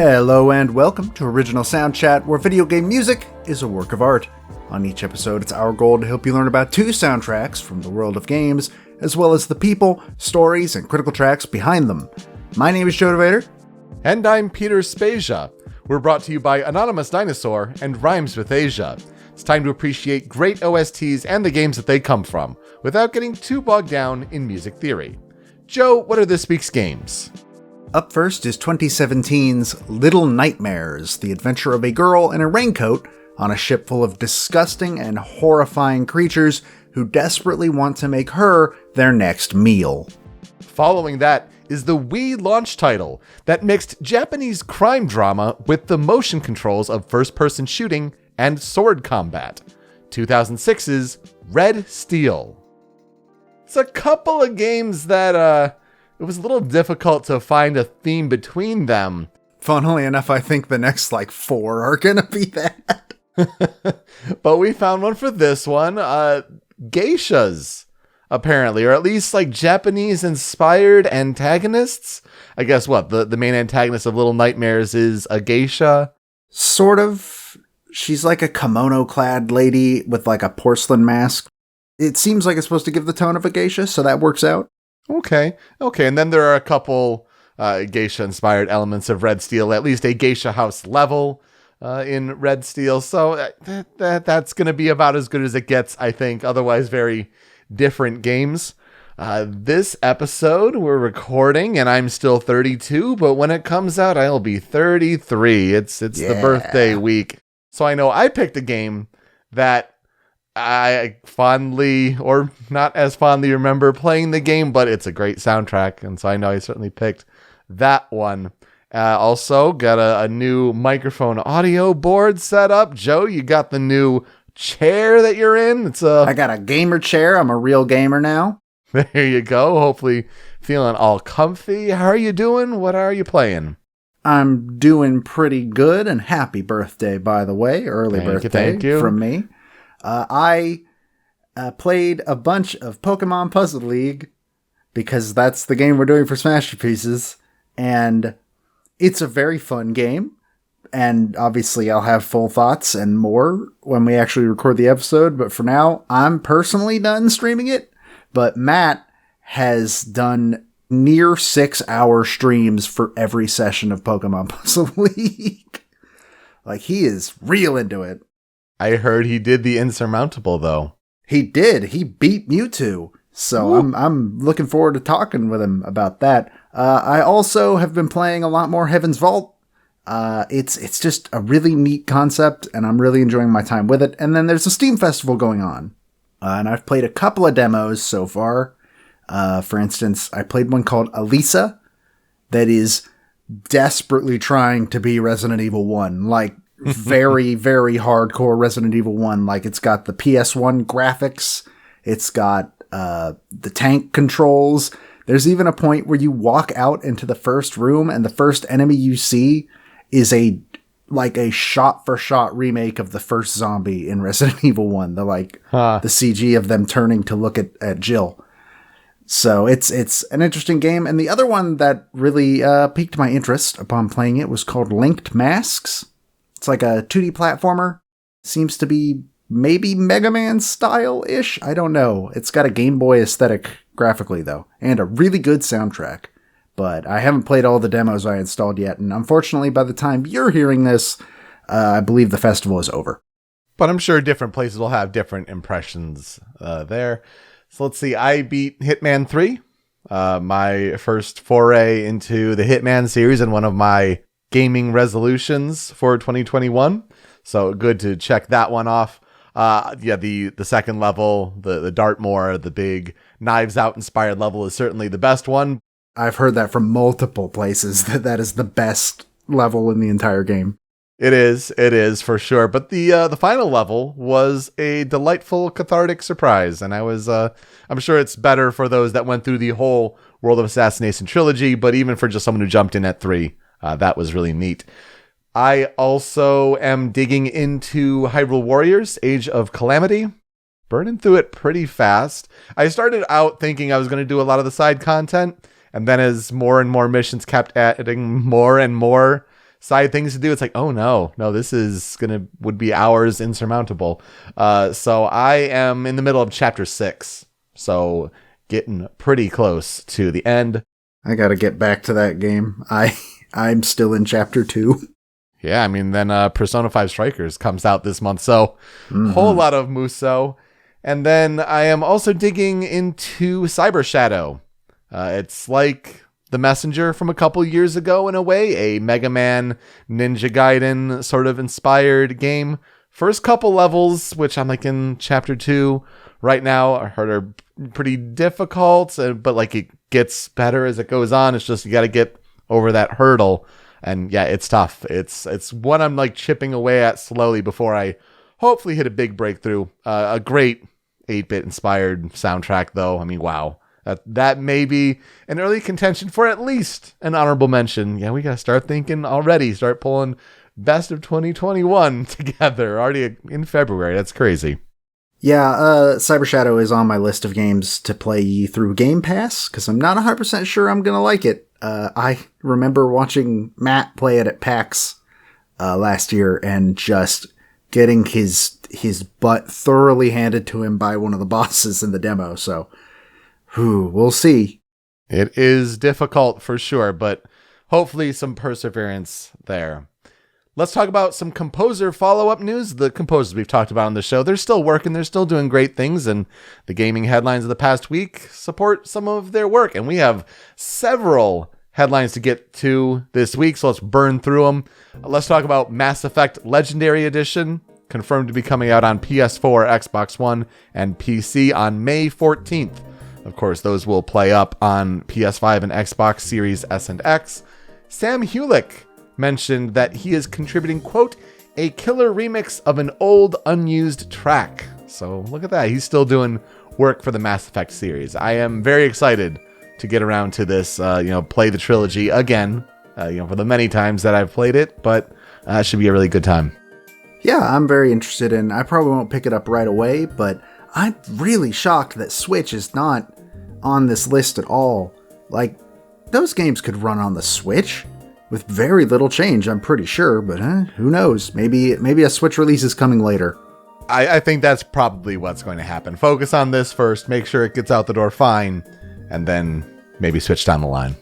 Hello and welcome to Original Soundchat, where video game music is a work of art. On each episode, it's our goal to help you learn about two soundtracks from the world of games, as well as the people, stories, and critical tracks behind them. My name is Joe DeVader. And I'm Peter Spezia. We're brought to you by Anonymous Dinosaur and Rhymes with Asia. It's time to appreciate great OSTs and the games that they come from, without getting too bogged down in music theory. Joe, what are this week's games? Up first is 2017's Little Nightmares, the adventure of a girl in a raincoat on a ship full of disgusting and horrifying creatures who desperately want to make her their next meal. Following that is the Wii launch title that mixed Japanese crime drama with the motion controls of first-person shooting and sword combat. 2006's Red Steel. It's a couple of games that, it was a little difficult to find a theme between them. Funnily enough, I think the next, four are gonna be that. But we found one for this one. Geishas, apparently, or at least, Japanese-inspired antagonists. I guess, the main antagonist of Little Nightmares is a geisha? Sort of. She's like a kimono-clad lady with, a porcelain mask. It seems like it's supposed to give the tone of a geisha, so that works out. Okay, and then there are a couple geisha-inspired elements of Red Steel, at least a geisha house level in Red Steel, so that's going to be about as good as it gets, I think, otherwise very different games. This episode we're recording, and I'm still 32, but when it comes out, I'll be 33. It's the birthday week, so I know I picked a game that I fondly, or not as fondly, remember playing the game, but it's a great soundtrack, and so I know I certainly picked that one. Also, got a new microphone audio board set up. Joe, you got the new chair that you're in. I got a gamer chair. I'm a real gamer now. There you go. Hopefully feeling all comfy. How are you doing? What are you playing? I'm doing pretty good, and happy birthday, by the way. Early birthday thank you. From me. I played a bunch of Pokemon Puzzle League because that's the game we're doing for Smash Pieces, and it's a very fun game, and obviously I'll have full thoughts and more when we actually record the episode, but for now, I'm personally done streaming it, but Matt has done near 6-hour streams for every session of Pokemon Puzzle League. He is real into it. I heard he did the insurmountable, though. He did. He beat Mewtwo. So I'm looking forward to talking with him about that. I also have been playing a lot more Heaven's Vault. It's just a really neat concept, and I'm really enjoying my time with it. And then there's a Steam Festival going on. And I've played a couple of demos so far. For instance, I played one called Elisa that is desperately trying to be Resident Evil 1. Very, very hardcore Resident Evil 1. It's got the PS1 graphics. It's got the tank controls. There's even a point where you walk out into the first room and the first enemy you see is a shot-for-shot remake of the first zombie in Resident Evil 1. The CG of them turning to look at Jill. So it's an interesting game. And the other one that really piqued my interest upon playing it was called Linked Masks. It's like a 2D platformer. Seems to be maybe Mega Man style-ish. I don't know. It's got a Game Boy aesthetic graphically, though, and a really good soundtrack. But I haven't played all the demos I installed yet, and unfortunately, by the time you're hearing this, I believe the festival is over. But I'm sure different places will have different impressions there. So let's see. I beat Hitman 3, my first foray into the Hitman series and one of my gaming resolutions for 2021. So good to check that one off. The second level, the Dartmoor, the big Knives Out inspired level is certainly the best one. I've heard that from multiple places that is the best level in the entire game. It is for sure. But the final level was a delightful cathartic surprise, and I'm sure it's better for those that went through the whole World of Assassination trilogy, but even for just someone who jumped in at 3, that was really neat. I also am digging into Hyrule Warriors: Age of Calamity. Burning through it pretty fast. I started out thinking I was going to do a lot of the side content, and then as more and more missions kept adding more and more side things to do. It's like, oh no, this would be hours insurmountable. So I am in the middle of chapter 6. So getting pretty close to the end. I got to get back to that game. I'm still in chapter 2. Yeah, I mean, then Persona 5 Strikers comes out this month, so whole lot of Muso. And then I am also digging into Cyber Shadow. It's like The Messenger from a couple years ago in a way, a Mega Man Ninja Gaiden sort of inspired game. First couple levels, which I'm like in chapter 2 right now, are pretty difficult, but like it gets better as it goes on. It's just you got to get over that hurdle. And yeah, it's tough. It's one I'm like chipping away at slowly before I hopefully hit a big breakthrough. A great 8-bit inspired soundtrack, though. I mean, wow. That may be an early contention for at least an honorable mention. Yeah, we got to start thinking already. Start pulling best of 2021 together already in February. That's crazy. Yeah, Cyber Shadow is on my list of games to play through Game Pass, because I'm not 100% sure I'm going to like it. I remember watching Matt play it at PAX last year and just getting his butt thoroughly handed to him by one of the bosses in the demo, so we'll see. It is difficult for sure, but hopefully some perseverance there. Let's talk about some composer follow-up news. The composers we've talked about on the show, they're still working, they're still doing great things, and the gaming headlines of the past week support some of their work. And we have several headlines to get to this week, so let's burn through them. Let's talk about Mass Effect Legendary Edition, confirmed to be coming out on PS4, Xbox One, and PC on May 14th. Of course, those will play up on PS5 and Xbox Series S and X. Sam Hulick mentioned that he is contributing, quote, a killer remix of an old unused track. So look at that. He's still doing work for the Mass Effect series. I am very excited to get around to this, play the trilogy again, for the many times that I've played it, but it should be a really good time. Yeah, I'm very interested in. I probably won't pick it up right away, but I'm really shocked that Switch is not on this list at all. Like, those games could run on the Switch with very little change, I'm pretty sure, but who knows? Maybe a Switch release is coming later. I think that's probably what's going to happen. Focus on this first, make sure it gets out the door fine, and then maybe switch down the line.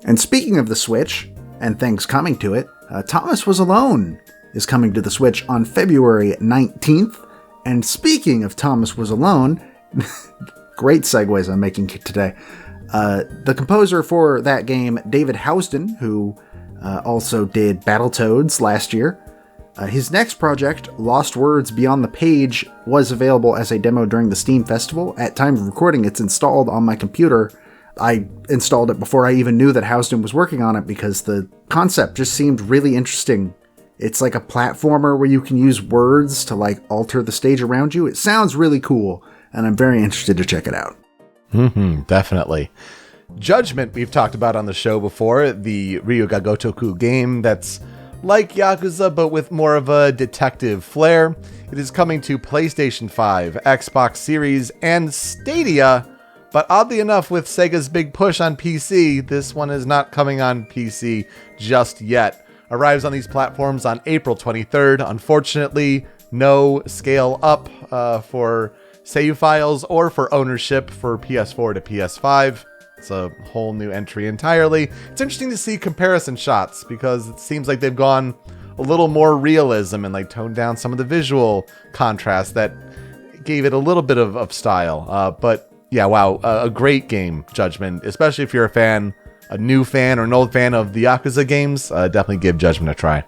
And speaking of the Switch, and things coming to it, Thomas Was Alone is coming to the Switch on February 19th. And speaking of Thomas Was Alone, great segues I'm making today. The composer for that game, David Housden, who also did Battletoads last year. His next project, Lost Words Beyond the Page, was available as a demo during the Steam Festival. At time of recording, it's installed on my computer. I installed it before I even knew that Housden was working on it because the concept just seemed really interesting. It's like a platformer where you can use words to like alter the stage around you. It sounds really cool, and I'm very interested to check it out. Definitely. Judgment, we've talked about on the show before, the Ryuga Gotoku game that's like Yakuza, but with more of a detective flair. It is coming to PlayStation 5, Xbox Series, and Stadia, but oddly enough, with Sega's big push on PC, this one is not coming on PC just yet. Arrives on these platforms on April 23rd. Unfortunately, no scale up for save files or for ownership for PS4 to PS5. It's a whole new entry entirely. It's interesting to see comparison shots because it seems like they've gone a little more realism and like toned down some of the visual contrast that gave it a little bit of style. But yeah, wow, a great game, Judgment, especially if you're a new fan or an old fan of the Yakuza games. Definitely give Judgment a try.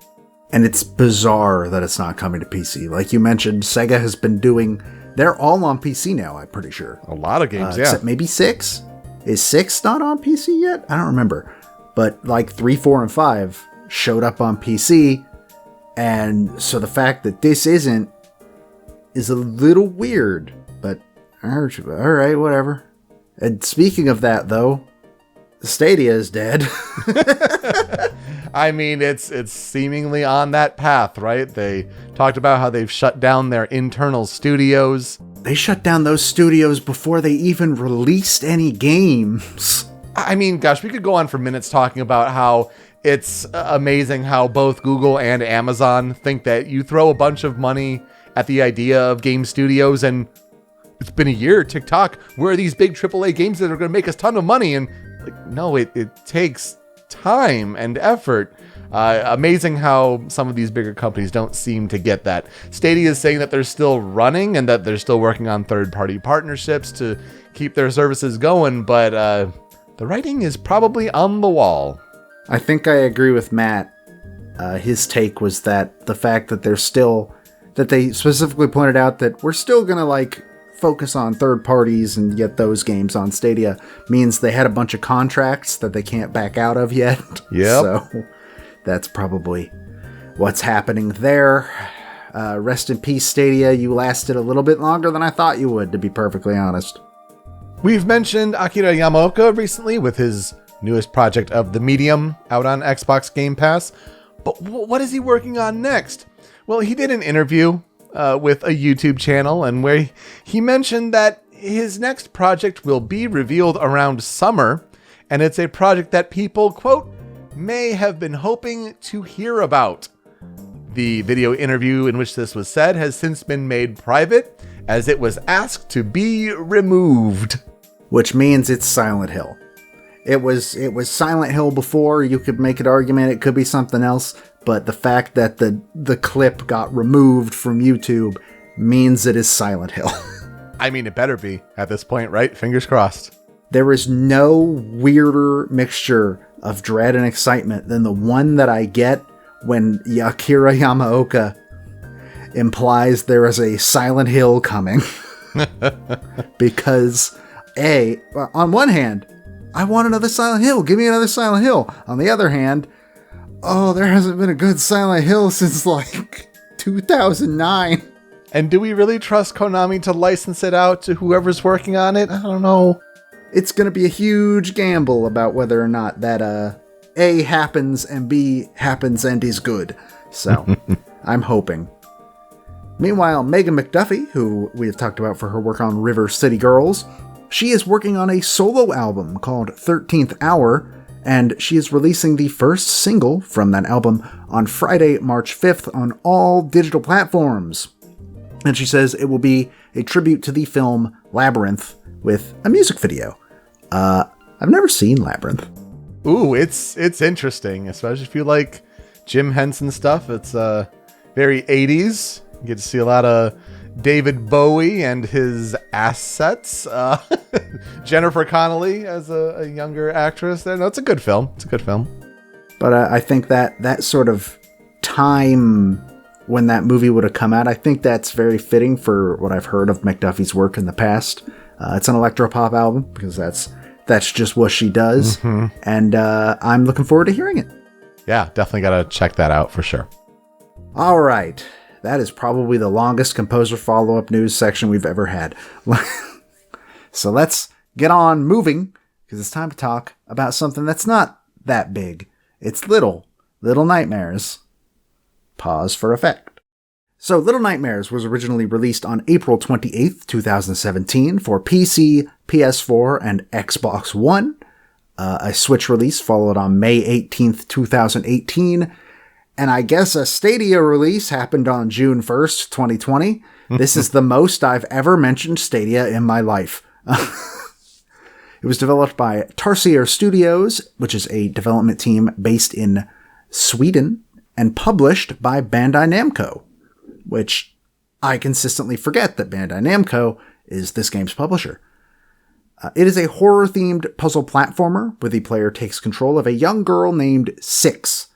And it's bizarre that it's not coming to PC. Like you mentioned, Sega has been doing... They're all on PC now, I'm pretty sure. A lot of games, yeah. Except maybe 6? Is 6 not on PC yet? I don't remember. But like 3, 4, and 5 showed up on PC. And so the fact that this isn't is a little weird. But alright, whatever. And speaking of that, though, Stadia is dead. I mean, it's seemingly on that path, right? They talked about how they've shut down their internal studios. They shut down those studios before they even released any games. I mean, gosh, we could go on for minutes talking about how It's amazing how both Google and Amazon think that you throw a bunch of money at the idea of game studios and it's been a year, TikTok, where are these big AAA games that are going to make us a ton of money? And like, no, it takes time and effort. Amazing how some of these bigger companies don't seem to get that. Stadia is saying that they're still running and that they're still working on third-party partnerships to keep their services going, but the writing is probably on the wall. I think I agree with Matt. His take was that the fact that they specifically pointed out that we're still going to focus on third parties and get those games on Stadia means they had a bunch of contracts that they can't back out of yet. Yep. So that's probably what's happening there. Rest in peace, Stadia. You lasted a little bit longer than I thought you would, to be perfectly honest. We've mentioned Akira Yamaoka recently with his newest project of The Medium out on Xbox Game Pass. But what is he working on next? Well, he did an interview with a YouTube channel and where he mentioned that his next project will be revealed around summer, and it's a project that people, quote, may have been hoping to hear about. The video interview in which this was said has since been made private, as it was asked to be removed. Which means it's Silent Hill. It was Silent Hill before. You could make an argument it could be something else, but the fact that the clip got removed from YouTube means it is Silent Hill. I mean, it better be at this point, right? Fingers crossed. There is no weirder mixture of dread and excitement than the one that I get when Akira Yamaoka implies there is a Silent Hill coming. Because, on one hand, I want another Silent Hill. Give me another Silent Hill. On the other hand, there hasn't been a good Silent Hill since 2009. And do we really trust Konami to license it out to whoever's working on it? I don't know. It's going to be a huge gamble about whether or not that A happens and B happens and is good. So, I'm hoping. Meanwhile, Megan McDuffie, who we have talked about for her work on River City Girls, she is working on a solo album called 13th Hour, and she is releasing the first single from that album on Friday, March 5th on all digital platforms. And she says it will be a tribute to the film Labyrinth with a music video. I've never seen Labyrinth. Ooh, it's interesting, especially if you like Jim Henson stuff. It's very 80s. You get to see a lot of David Bowie and his assets. Jennifer Connelly as a younger actress. No, it's a good film. But I think that sort of time when that movie would have come out, I think that's very fitting for what I've heard of McDuffie's work in the past. It's an electropop album because that's just what she does. Mm-hmm. And I'm looking forward to hearing it. Yeah, definitely got to check that out for sure. All right. That is probably the longest composer follow-up news section we've ever had. So let's get on moving, because it's time to talk about something that's not that big. It's Little Nightmares. Pause for effect. So Little Nightmares was originally released on April 28th, 2017 for PC, PS4, and Xbox One. A Switch release followed on May 18th, 2018. And I guess a Stadia release happened on June 1st, 2020. This is the most I've ever mentioned Stadia in my life. It was developed by Tarsier Studios, which is a development team based in Sweden, and published by Bandai Namco, which I consistently forget that Bandai Namco is this game's publisher. It is a horror-themed puzzle platformer where the player takes control of a young girl named Six.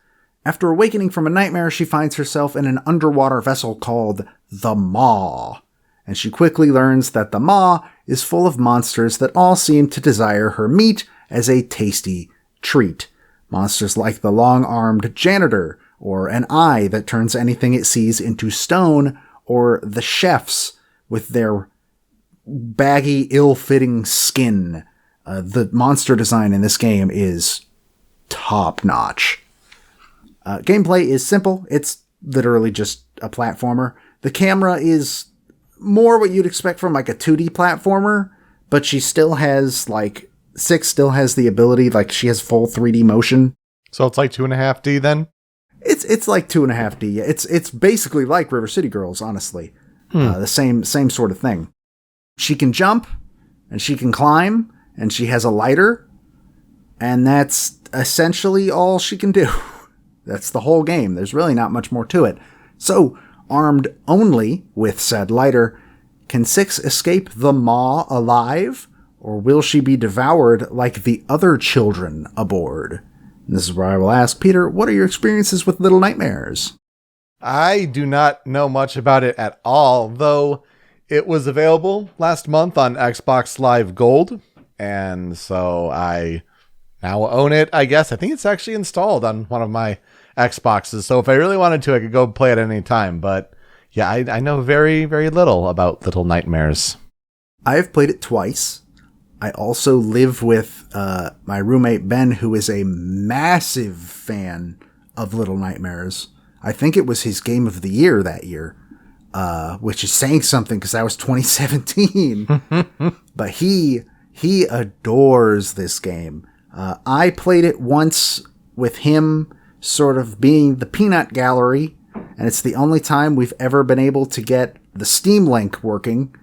After awakening from a nightmare, she finds herself in an underwater vessel called the Maw, and she quickly learns that the Maw is full of monsters that all seem to desire her meat as a tasty treat. Monsters like the long-armed janitor, or an eye that turns anything it sees into stone, or the chefs with their baggy, ill-fitting skin. The monster design in this game is top-notch. Gameplay is simple. It's literally just a platformer. The camera is more what you'd expect from a 2D platformer, but she still has Six still has the ability, she has full 3D motion. So it's like 2.5D then? It's like 2.5D. It's basically like River City Girls, honestly. The same sort of thing. She can jump, and she can climb, and she has a lighter, and that's essentially all she can do. That's the whole game. There's really not much more to it. So, armed only with said lighter, can Six escape the maw alive, or will she be devoured like the other children aboard? And this is where I will ask, Peter, what are your experiences with Little Nightmares? I do not know much about it at all, though it was available last month on Xbox Live Gold, and so I now own it, I guess. I think it's actually installed on one of my Xboxes, so if I really wanted to, I could go play it at any time, but yeah, I know very, very little about Little Nightmares. I have played it twice. I also live with my roommate Ben, who is a massive fan of Little Nightmares. I think it was his game of the year that year, which is saying something because that was 2017. But he adores this game. I played it once with him sort of being the peanut gallery, and it's the only time we've ever been able to get the Steam Link working.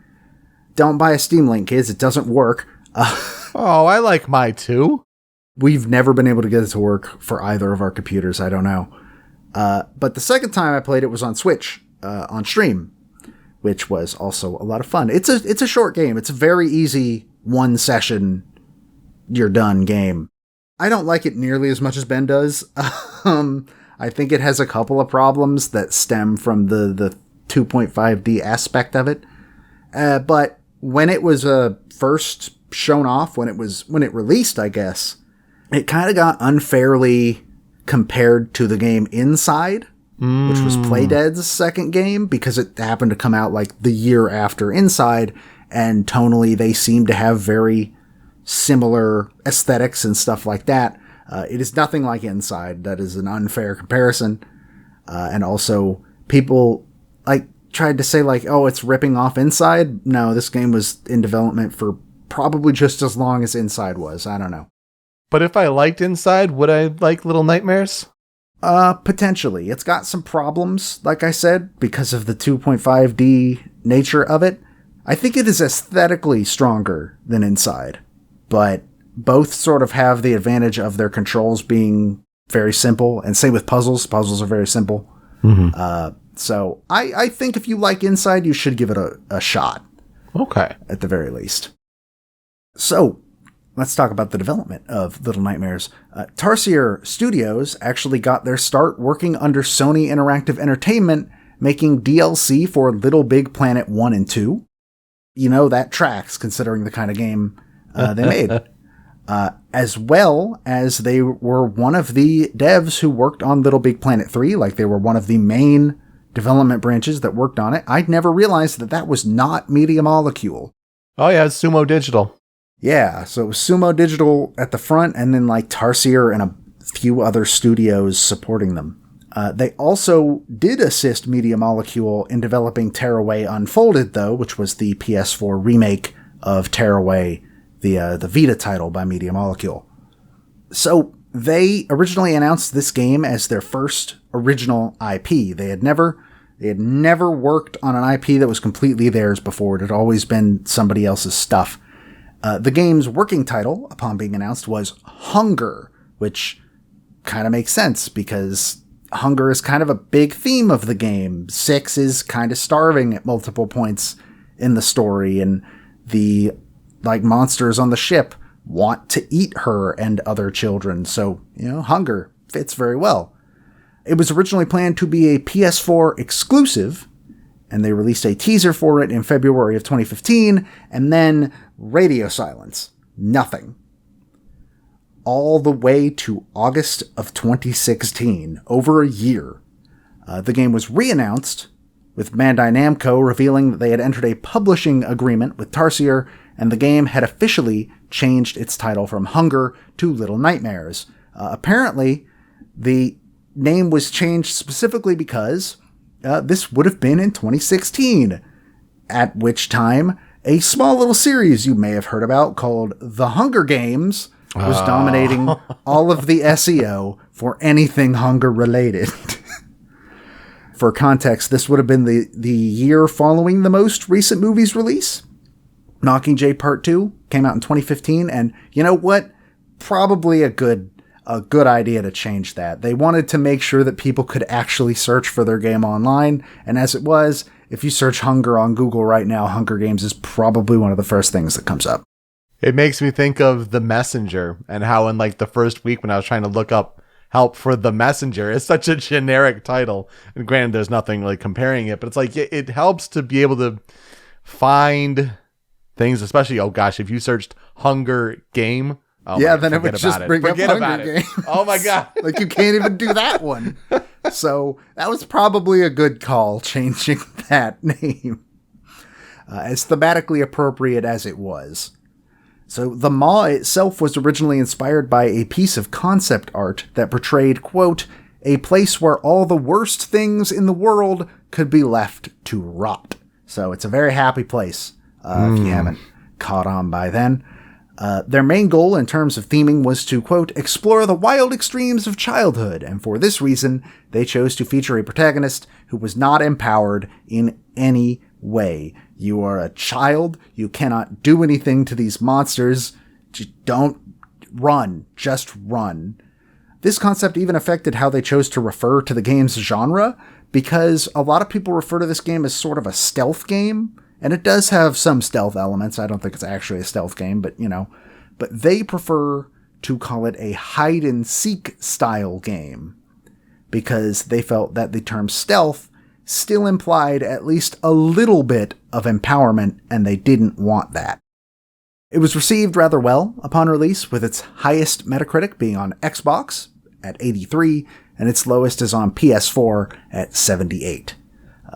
Don't buy a Steam Link, kids. It doesn't work. Oh, I like my two. We've never been able to get it to work for either of our computers. I don't know. But the second time I played it was on Switch, on stream, which was also a lot of fun. It's a short game. It's a very easy one session, you're done game. I don't like it nearly as much as Ben does. I think it has a couple of problems that stem from the 2.5D aspect of it. But when it was first shown off, when it released, I guess, it kind of got unfairly compared to the game Inside, which was Playdead's second game, because it happened to come out like the year after Inside, and tonally they seem to have very similar aesthetics and stuff like that. It is nothing like Inside. That is an unfair comparison. And also, people like tried to say like, oh, it's ripping off Inside. No, this game was in development for probably just as long as Inside was. I don't know. But if I liked Inside, would I like Little Nightmares? Potentially. It's got some problems, like I said, because of the 2.5D nature of it. I think it is aesthetically stronger than Inside, but both sort of have the advantage of their controls being very simple, and same with puzzles. Puzzles are very simple. So I think if you like Inside, you should give it a shot. Okay. At the very least. So, let's talk about the development of Little Nightmares. Tarsier Studios actually got their start working under Sony Interactive Entertainment, making DLC for Little Big Planet 1 and 2. You know, that tracks, considering the kind of game they made. As well as they were one of the devs who worked on Little Big Planet 3, like they were one of the main development branches that worked on it. I'd never realized that was not Media Molecule. Oh yeah, it's Sumo Digital. Yeah, so it was Sumo Digital at the front, and then like Tarsier and a few other studios supporting them. They also did assist Media Molecule in developing Tearaway Unfolded, though, which was the PS4 remake of Tearaway, the Vita title by Media Molecule. So they originally announced this game as their first original IP. They had never worked on an IP that was completely theirs before. It had always been somebody else's stuff. The game's working title, upon being announced, was Hunger, which kind of makes sense because hunger is kind of a big theme of the game. Six is kind of starving at multiple points in the story, and the monsters on the ship want to eat her and other children. So, hunger fits very well. It was originally planned to be a PS4 exclusive, and they released a teaser for it in February of 2015, and then radio silence. Nothing. All the way to August of 2016, over a year. The game was re-announced, with Bandai Namco revealing that they had entered a publishing agreement with Tarsier, and the game had officially changed its title from Hunger to Little Nightmares. Apparently, the name was changed specifically because this would have been in 2016, at which time a small little series you may have heard about called The Hunger Games was dominating all of the SEO for anything hunger related. For context, this would have been the year following the most recent movie's release. Mockingjay Part 2 came out in 2015, and you know what? Probably a good idea to change that. They wanted to make sure that people could actually search for their game online, and as it was, if you search Hunger on Google right now, Hunger Games is probably one of the first things that comes up. It makes me think of The Messenger, and how in like the first week when I was trying to look up help for The Messenger, it's such a generic title, and granted there's nothing like comparing it, but it's like it helps to be able to find things, especially, oh gosh, if you searched Hunger Game, then it would just bring up Hunger Games. Oh my god. Like, you can't even do that one. So that was probably a good call, changing that name. As thematically appropriate as it was. So the Maw itself was originally inspired by a piece of concept art that portrayed, quote, a place where all the worst things in the world could be left to rot. So it's a very happy place, if you haven't caught on by then. Their main goal in terms of theming was to, quote, explore the wild extremes of childhood, and for this reason, they chose to feature a protagonist who was not empowered in any way. You are a child, you cannot do anything to these monsters, just don't run, just run. This concept even affected how they chose to refer to the game's genre, because a lot of people refer to this game as sort of a stealth game, and it does have some stealth elements. I don't think it's actually a stealth game, but but they prefer to call it a hide-and-seek style game, because they felt that the term stealth still implied at least a little bit of empowerment, and they didn't want that. It was received rather well upon release, with its highest Metacritic being on Xbox at 83, and its lowest is on PS4 at 78.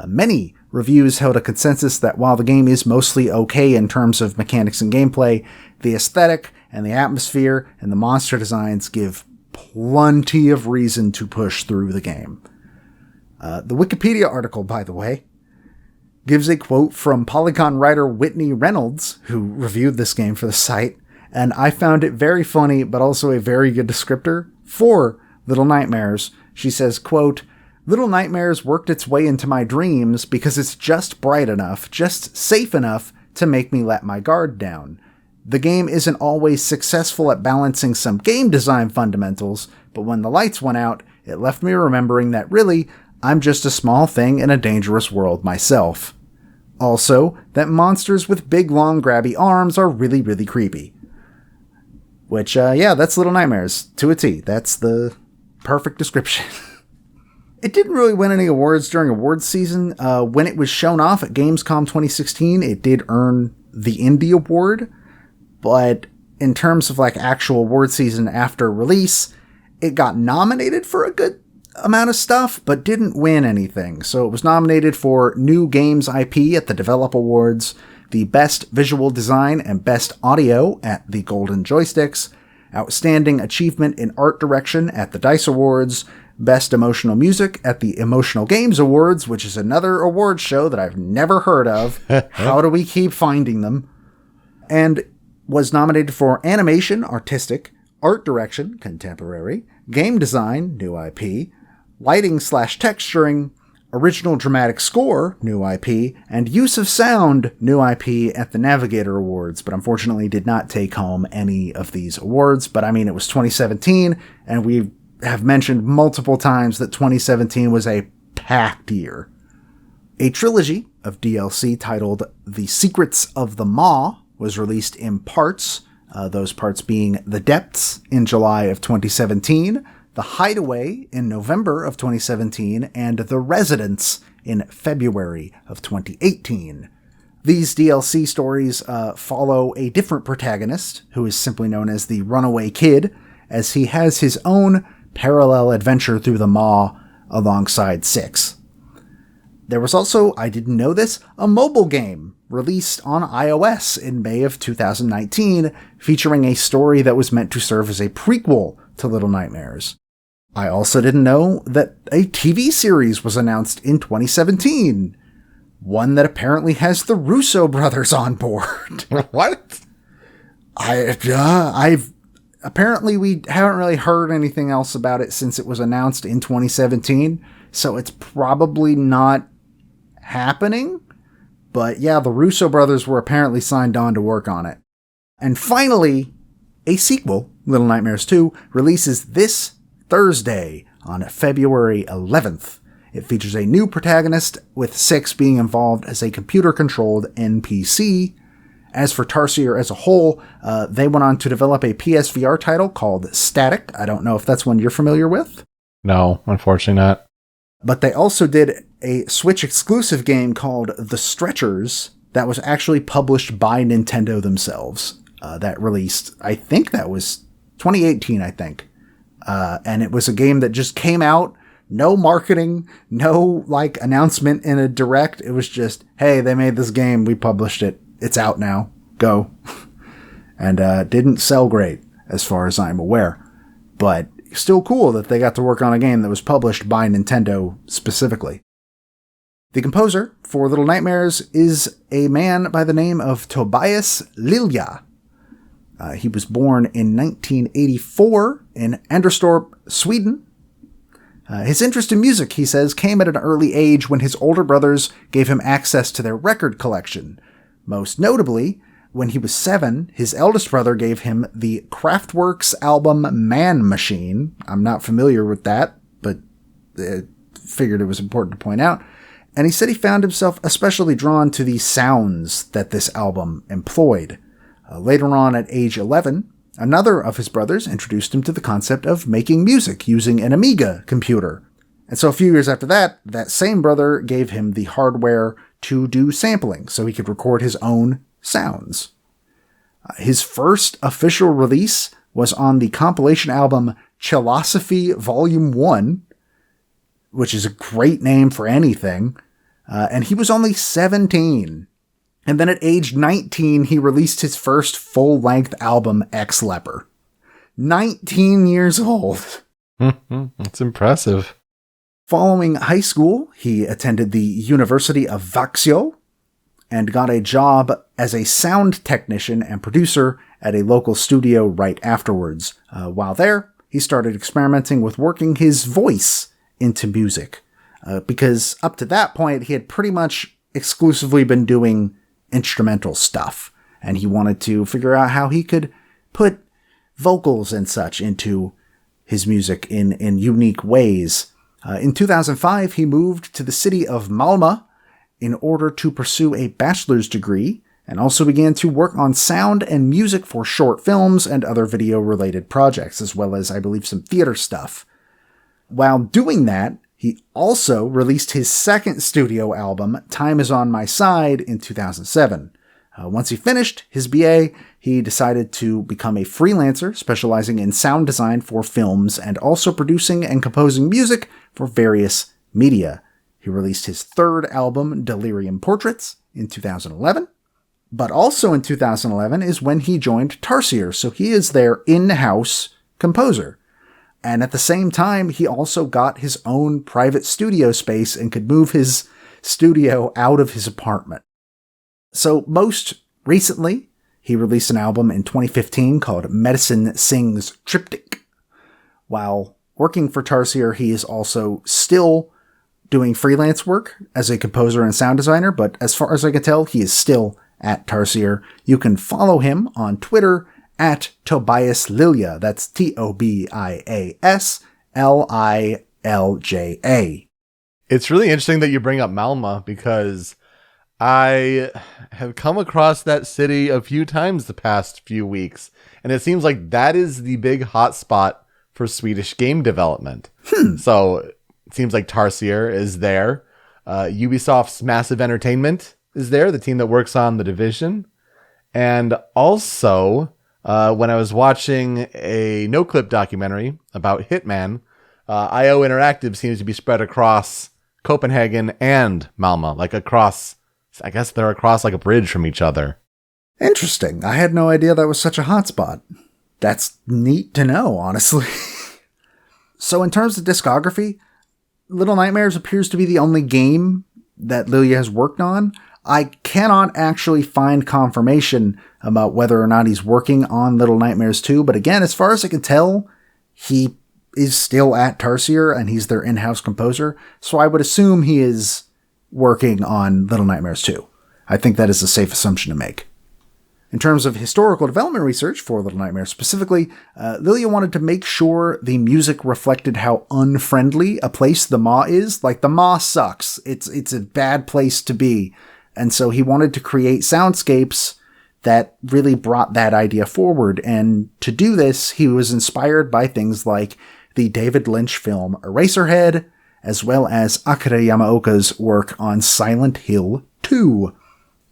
Many reviews held a consensus that while the game is mostly okay in terms of mechanics and gameplay, the aesthetic and the atmosphere and the monster designs give plenty of reason to push through the game. The Wikipedia article, by the way, gives a quote from Polygon writer Whitney Reynolds, who reviewed this game for the site, and I found it very funny, but also a very good descriptor for Little Nightmares. She says, quote, Little Nightmares worked its way into my dreams because it's just bright enough, just safe enough to make me let my guard down. The game isn't always successful at balancing some game design fundamentals, but when the lights went out, it left me remembering that really, I'm just a small thing in a dangerous world myself. Also, that monsters with big, long, grabby arms are really, really creepy. Which, that's Little Nightmares, to a T. That's the perfect description. It didn't really win any awards during awards season. When it was shown off at Gamescom 2016, it did earn the Indie Award, but in terms of like actual award season after release, it got nominated for a good amount of stuff, but didn't win anything. So it was nominated for New Games IP at the Develop Awards, the Best Visual Design and Best Audio at the Golden Joysticks, Outstanding Achievement in Art Direction at the DICE Awards, Best Emotional Music at the Emotional Games Awards, which is another award show that I've never heard of. How do we keep finding them? And was nominated for Animation, Artistic, Art Direction, Contemporary, Game Design, New IP, Lighting/Texturing, Original Dramatic Score, New IP, and Use of Sound, New IP at the Navigator Awards, but unfortunately did not take home any of these awards. But I mean, it was 2017, and we have mentioned multiple times that 2017 was a packed year. A trilogy of DLC titled The Secrets of the Maw was released in parts, those parts being The Depths in July of 2017, The Hideaway in November of 2017, and The Residence in February of 2018. These DLC stories follow a different protagonist, who is simply known as the Runaway Kid, as he has his own parallel adventure through the Maw alongside Six. There was also, I didn't know this, a mobile game released on iOS in May of 2019, featuring a story that was meant to serve as a prequel to Little Nightmares. I also didn't know that a TV series was announced in 2017, one that apparently has the Russo brothers on board. What? I've apparently we haven't really heard anything else about it since it was announced in 2017, so it's probably not happening. But yeah, the Russo brothers were apparently signed on to work on it. And finally, a sequel, Little Nightmares 2, releases this Thursday on February 11th. It features a new protagonist, with 6 being involved as a computer-controlled NPC. As for Tarsier as a whole, they went on to develop a PSVR title called Static. I don't know if that's one you're familiar with. No, unfortunately not. But they also did a Switch exclusive game called The Stretchers that was actually published by Nintendo themselves. That released, I think that was 2018, I think. And it was a game that just came out, no marketing, no announcement in a direct. It was just, hey, they made this game, we published it, it's out now, go. And didn't sell great, as far as I'm aware. But still cool that they got to work on a game that was published by Nintendo specifically. The composer for Little Nightmares is a man by the name of Tobias Lilja. He was born in 1984 in Anderstorp, Sweden. His interest in music, he says, came at an early age when his older brothers gave him access to their record collection. Most notably, when he was 7, his eldest brother gave him the Kraftwerk's album Man Machine. I'm not familiar with that, but figured it was important to point out. And he said he found himself especially drawn to the sounds that this album employed. Later on, at age 11, another of his brothers introduced him to the concept of making music using an Amiga computer. And so a few years after that, that same brother gave him the hardware to do sampling so he could record his own sounds. His first official release was on the compilation album Chillosophy Volume 1, which is a great name for anything, and he was only 17. And then at age 19, he released his first full-length album, Ex Leper. 19 years old. That's impressive. Following high school, he attended the University of Växjö and got a job as a sound technician and producer at a local studio right afterwards. While there, he started experimenting with working his voice into music, because up to that point, he had pretty much exclusively been doing instrumental stuff, and he wanted to figure out how he could put vocals and such into his music in unique ways. In 2005, he moved to the city of Malmö in order to pursue a bachelor's degree, and also began to work on sound and music for short films and other video-related projects, as well as, I believe, some theater stuff. While doing that, he also released his second studio album, Time Is On My Side, in 2007. Once he finished his BA, he decided to become a freelancer, specializing in sound design for films and also producing and composing music for various media. He released his third album, Delirium Portraits, in 2011. But also in 2011 is when he joined Tarsier, so he is their in-house composer. And at the same time, he also got his own private studio space and could move his studio out of his apartment. So most recently, he released an album in 2015 called Medicine Sings Triptych. While working for Tarsier, he is also still doing freelance work as a composer and sound designer, but as far as I can tell, he is still at Tarsier. You can follow him on Twitter at Tobias Lilja. That's Tobias Lilja. It's really interesting that you bring up Malmö, because I have come across that city a few times the past few weeks, and it seems like that is the big hotspot for Swedish game development. So it seems like Tarsier is there. Ubisoft's Massive Entertainment is there, the team that works on The Division. And also, when I was watching a no-clip documentary about Hitman, IO Interactive seems to be spread across Copenhagen and Malmö, I guess they're across like a bridge from each other. Interesting. I had no idea that was such a hotspot. That's neat to know, honestly. So in terms of discography, Little Nightmares appears to be the only game that Lilja has worked on. I cannot actually find confirmation about whether or not he's working on Little Nightmares 2, but again, as far as I can tell, he is still at Tarsier and he's their in-house composer, so I would assume he is working on Little Nightmares 2. I think that is a safe assumption to make. In terms of historical development research for Little Nightmares specifically, Lilja wanted to make sure the music reflected how unfriendly a place the Maw is. Like, the Maw sucks. It's a bad place to be. And so he wanted to create soundscapes that really brought that idea forward. And to do this, he was inspired by things like the David Lynch film Eraserhead, as well as Akira Yamaoka's work on Silent Hill 2.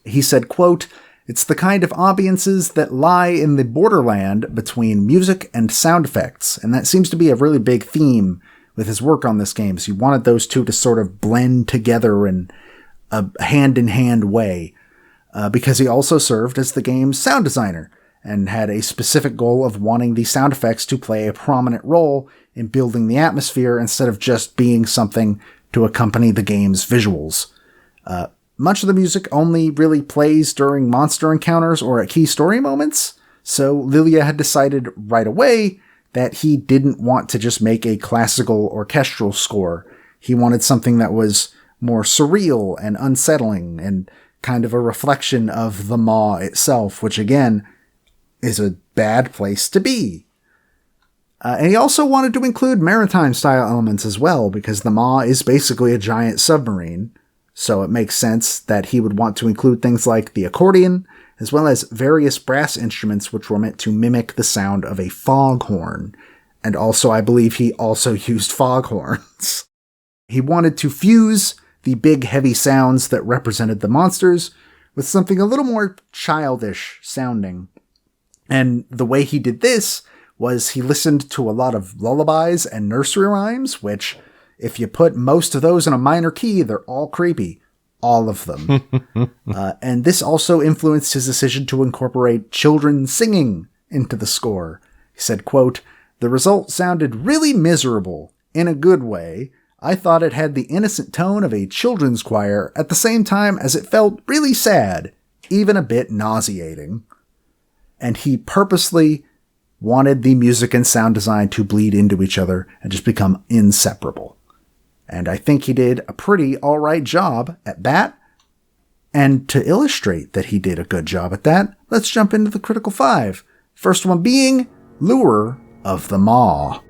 He said, quote, "It's the kind of ambiances that lie in the borderland between music and sound effects." And that seems to be a really big theme with his work on this game. So he wanted those two to sort of blend together in a hand-in-hand way. Because he also served as the game's sound designer and had a specific goal of wanting the sound effects to play a prominent role in building the atmosphere instead of just being something to accompany the game's visuals. Much of the music only really plays during monster encounters or at key story moments, so Lilja had decided right away that he didn't want to just make a classical orchestral score. He wanted something that was more surreal and unsettling and kind of a reflection of the Maw itself, which again is a bad place to be. And he also wanted to include maritime style elements as well, because the Maw is basically a giant submarine. So it makes sense that he would want to include things like the accordion, as well as various brass instruments which were meant to mimic the sound of a foghorn. And also, I believe he also used foghorns. He wanted to fuse the big heavy sounds that represented the monsters with something a little more childish sounding. And the way he did this was he listened to a lot of lullabies and nursery rhymes, which, if you put most of those in a minor key, they're all creepy. All of them. And this also influenced his decision to incorporate children singing into the score. He said, quote, "The result sounded really miserable, in a good way. I thought it had the innocent tone of a children's choir at the same time as it felt really sad, even a bit nauseating." And he purposely wanted the music and sound design to bleed into each other and just become inseparable. And I think he did a pretty alright job at that. And to illustrate that he did a good job at that, let's jump into the Critical 5. First one being Lure of the Maw.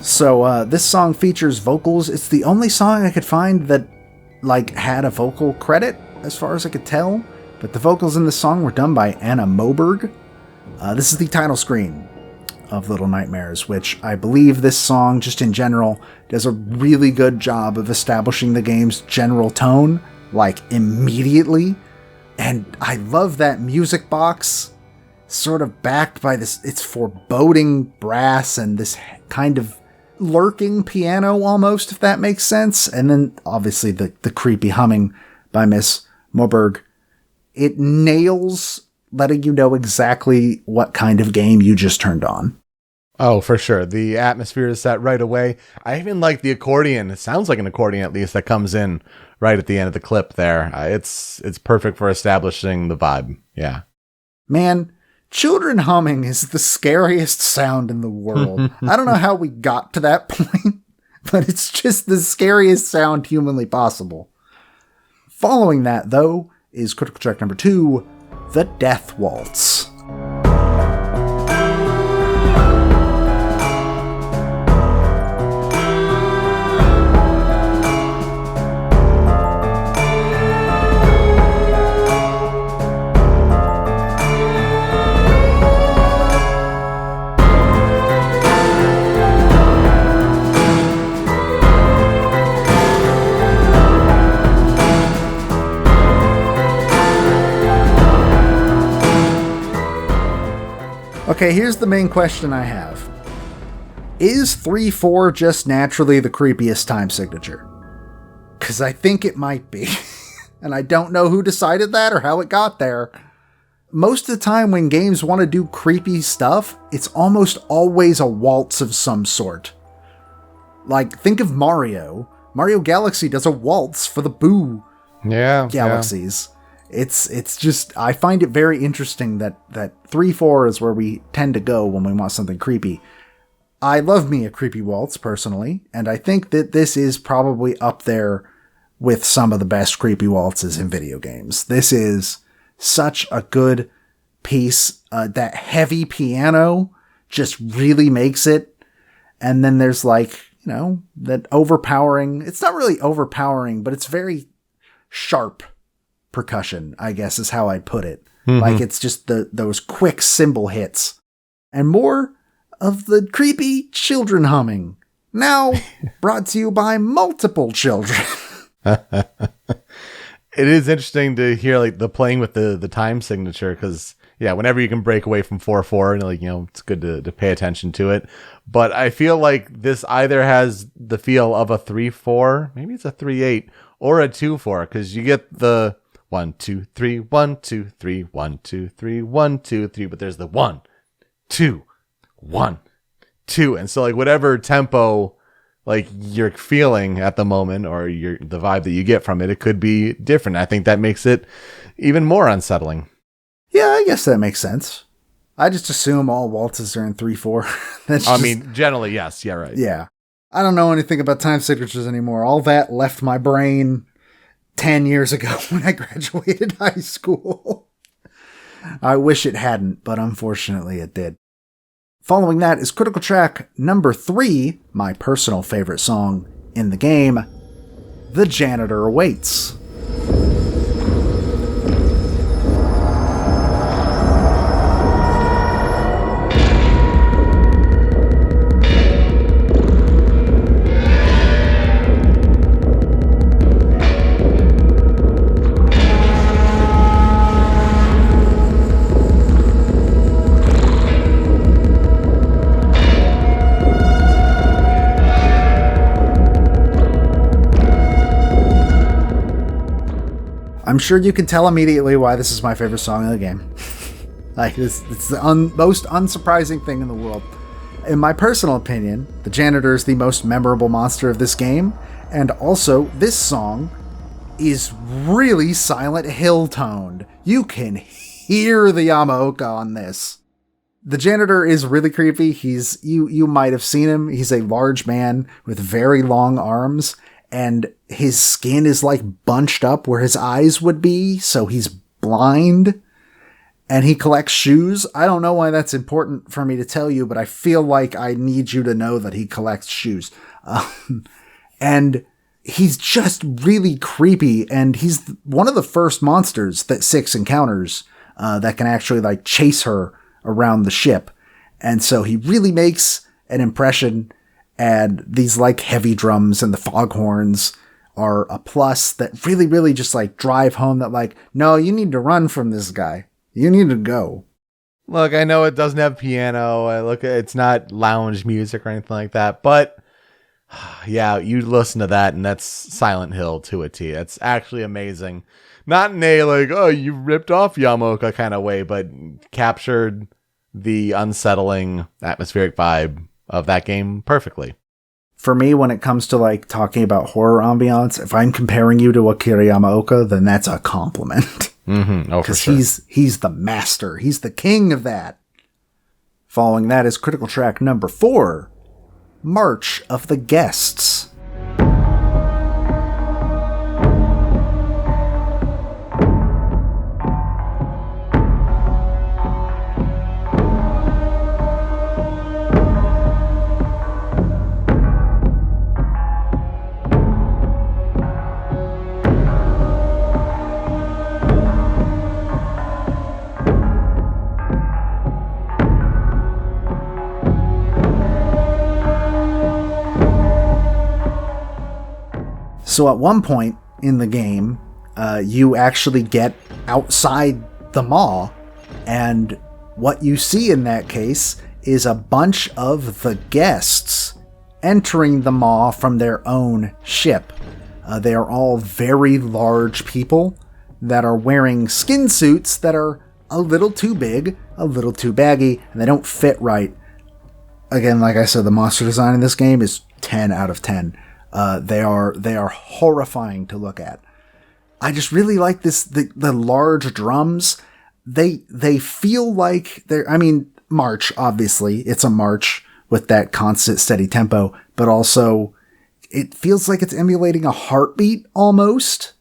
So this song features vocals. It's the only song I could find that had a vocal credit, as far as I could tell. But the vocals in this song were done by Anna Moberg. This is the title screen of Little Nightmares, which I believe this song, just in general, does a really good job of establishing the game's general tone, immediately. And I love that music box, sort of backed by it's foreboding brass and this kind of lurking piano almost, if that makes sense. And then obviously the creepy humming by Miss Moberg. It nails letting you know exactly what kind of game you just turned on. Oh, for sure. The atmosphere is set right away. I even like the accordion. It sounds like an accordion, at least, that comes in right at the end of the clip there. It's perfect for establishing the vibe. Yeah. Man, children humming is the scariest sound in the world. I don't know how we got to that point, but it's just the scariest sound humanly possible. Following that, though, is critical track number 2, The Death Waltz. Okay, here's the main question I have. Is 3-4 just naturally the creepiest time signature? Because I think it might be. And I don't know who decided that or how it got there. Most of the time when games want to do creepy stuff, it's almost always a waltz of some sort. Like, think of Mario. Mario Galaxy does a waltz for the Boo galaxies. Yeah. It's just, I find it very interesting that 3-4 is where we tend to go when we want something creepy. I love me a creepy waltz, personally, and I think that this is probably up there with some of the best creepy waltzes in video games. This is such a good piece. That heavy piano just really makes it. And then there's like, that overpowering, it's not really overpowering, but it's very sharp percussion, I guess is how I'd put it. Mm-hmm. Like it's just those quick cymbal hits. And more of the creepy children humming. Now brought to you by multiple children. It is interesting to hear like the playing with the time signature, because whenever you can break away from 4/4, and it's good to pay attention to it. But I feel like this either has the feel of a 3/4, maybe it's a 3/8, or a 2/4, because you get the 1 2 3 1 2 3 1 2 3 1 2 3, but there's the 1 2 1 2, and so like whatever tempo like you're feeling at the moment, or the vibe that you get from it could be different. I think that makes it even more unsettling. Yeah, I guess that makes sense. I just assume all waltzes are in 3/4. Generally, yes. Yeah, right. Yeah. I don't know anything about time signatures anymore. All that left my brain 10 years ago when I graduated high school. I wish it hadn't, but unfortunately it did. Following that is critical track number 3, my personal favorite song in the game, The Janitor Waits. I'm sure you can tell immediately why this is my favorite song in the game. Like, it's the most unsurprising thing in the world. In my personal opinion, the janitor is the most memorable monster of this game, and also, this song is really Silent Hill toned. You can hear the Yamaoka on this. The janitor is really creepy. You might have seen him. He's a large man with very long arms, and his skin is like bunched up where his eyes would be, so he's blind. And he collects shoes. I don't know why that's important for me to tell you, but I feel like I need you to know that he collects shoes. And he's just really creepy, and he's one of the first monsters that Six encounters that can actually like chase her around the ship. And so he really makes an impression. And these like heavy drums and the foghorns are a plus that really, really just like drive home that like, no, you need to run from this guy. You need to go. Look, I know it doesn't have piano. It's not lounge music or anything like that. But yeah, you listen to that and that's Silent Hill to a T. It's actually amazing. Not in a like, oh, you ripped off Yamaoka kind of way, but captured the unsettling atmospheric vibe of that game perfectly. For me, when it comes to like talking about horror ambiance, if I'm comparing you to Akira Yamaoka, then that's a compliment. Mm-hmm. Oh, for sure. He's the master. He's the king of that. Following that is critical track number 4, March of the Guests. So at one point in the game, you actually get outside the maw, and what you see in that case is a bunch of the guests entering the maw from their own ship. They are all very large people that are wearing skin suits that are a little too big, a little too baggy, and they don't fit right. Again, like I said, the monster design in this game is 10 out of 10. They are horrifying to look at. I just really like the large drums. They feel like march, obviously. It's a march with that constant steady tempo, but also it feels like it's emulating a heartbeat almost.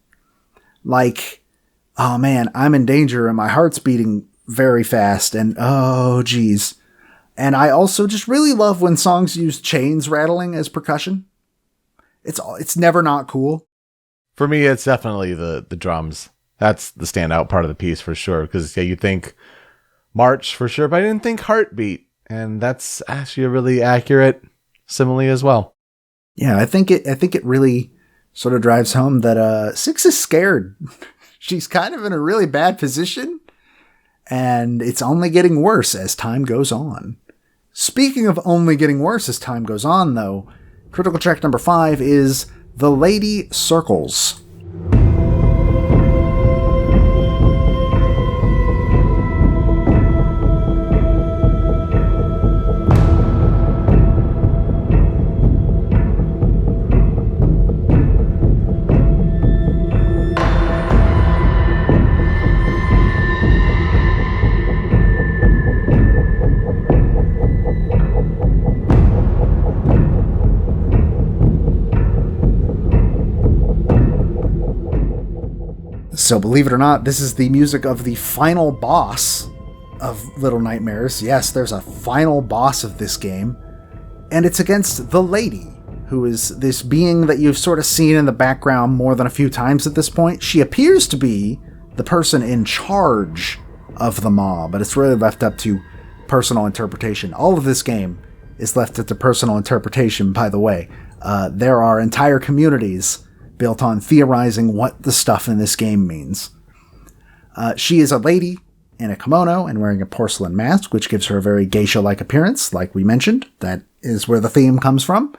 Like, oh man, I'm in danger and my heart's beating very fast and oh geez. And I also just really love when songs use chains rattling as percussion. It's never not cool. For me, it's definitely the drums. That's the standout part of the piece for sure. Because you think march for sure, but I didn't think heartbeat, and that's actually a really accurate simile as well. Yeah, I think it really sort of drives home that Six is scared. She's kind of in a really bad position, and it's only getting worse as time goes on. Speaking of only getting worse as time goes on, though, critical track number 5 is The Lady Circles. So believe it or not, this is the music of the final boss of Little Nightmares. Yes, there's a final boss of this game. And it's against the Lady, who is this being that you've sort of seen in the background more than a few times at this point. She appears to be the person in charge of the maw, but it's really left up to personal interpretation. All of this game is left up to personal interpretation, by the way. There are entire communities built on theorizing what the stuff in this game means. She is a lady in a kimono and wearing a porcelain mask, which gives her a very geisha-like appearance, like we mentioned. That is where the theme comes from.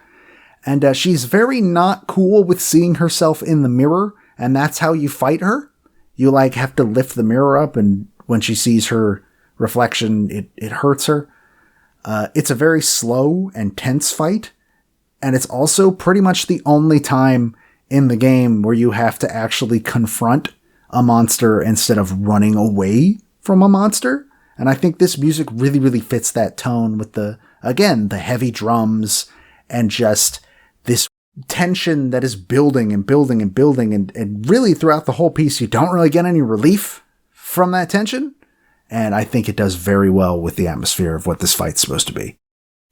And she's very not cool with seeing herself in the mirror, and that's how you fight her. You have to lift the mirror up, and when she sees her reflection, it hurts her. It's a very slow and tense fight, and it's also pretty much the only time in the game where you have to actually confront a monster instead of running away from a monster. And I think this music really, really fits that tone with the heavy drums and just this tension that is building and building and building. And really throughout the whole piece, you don't really get any relief from that tension. And I think it does very well with the atmosphere of what this fight's supposed to be.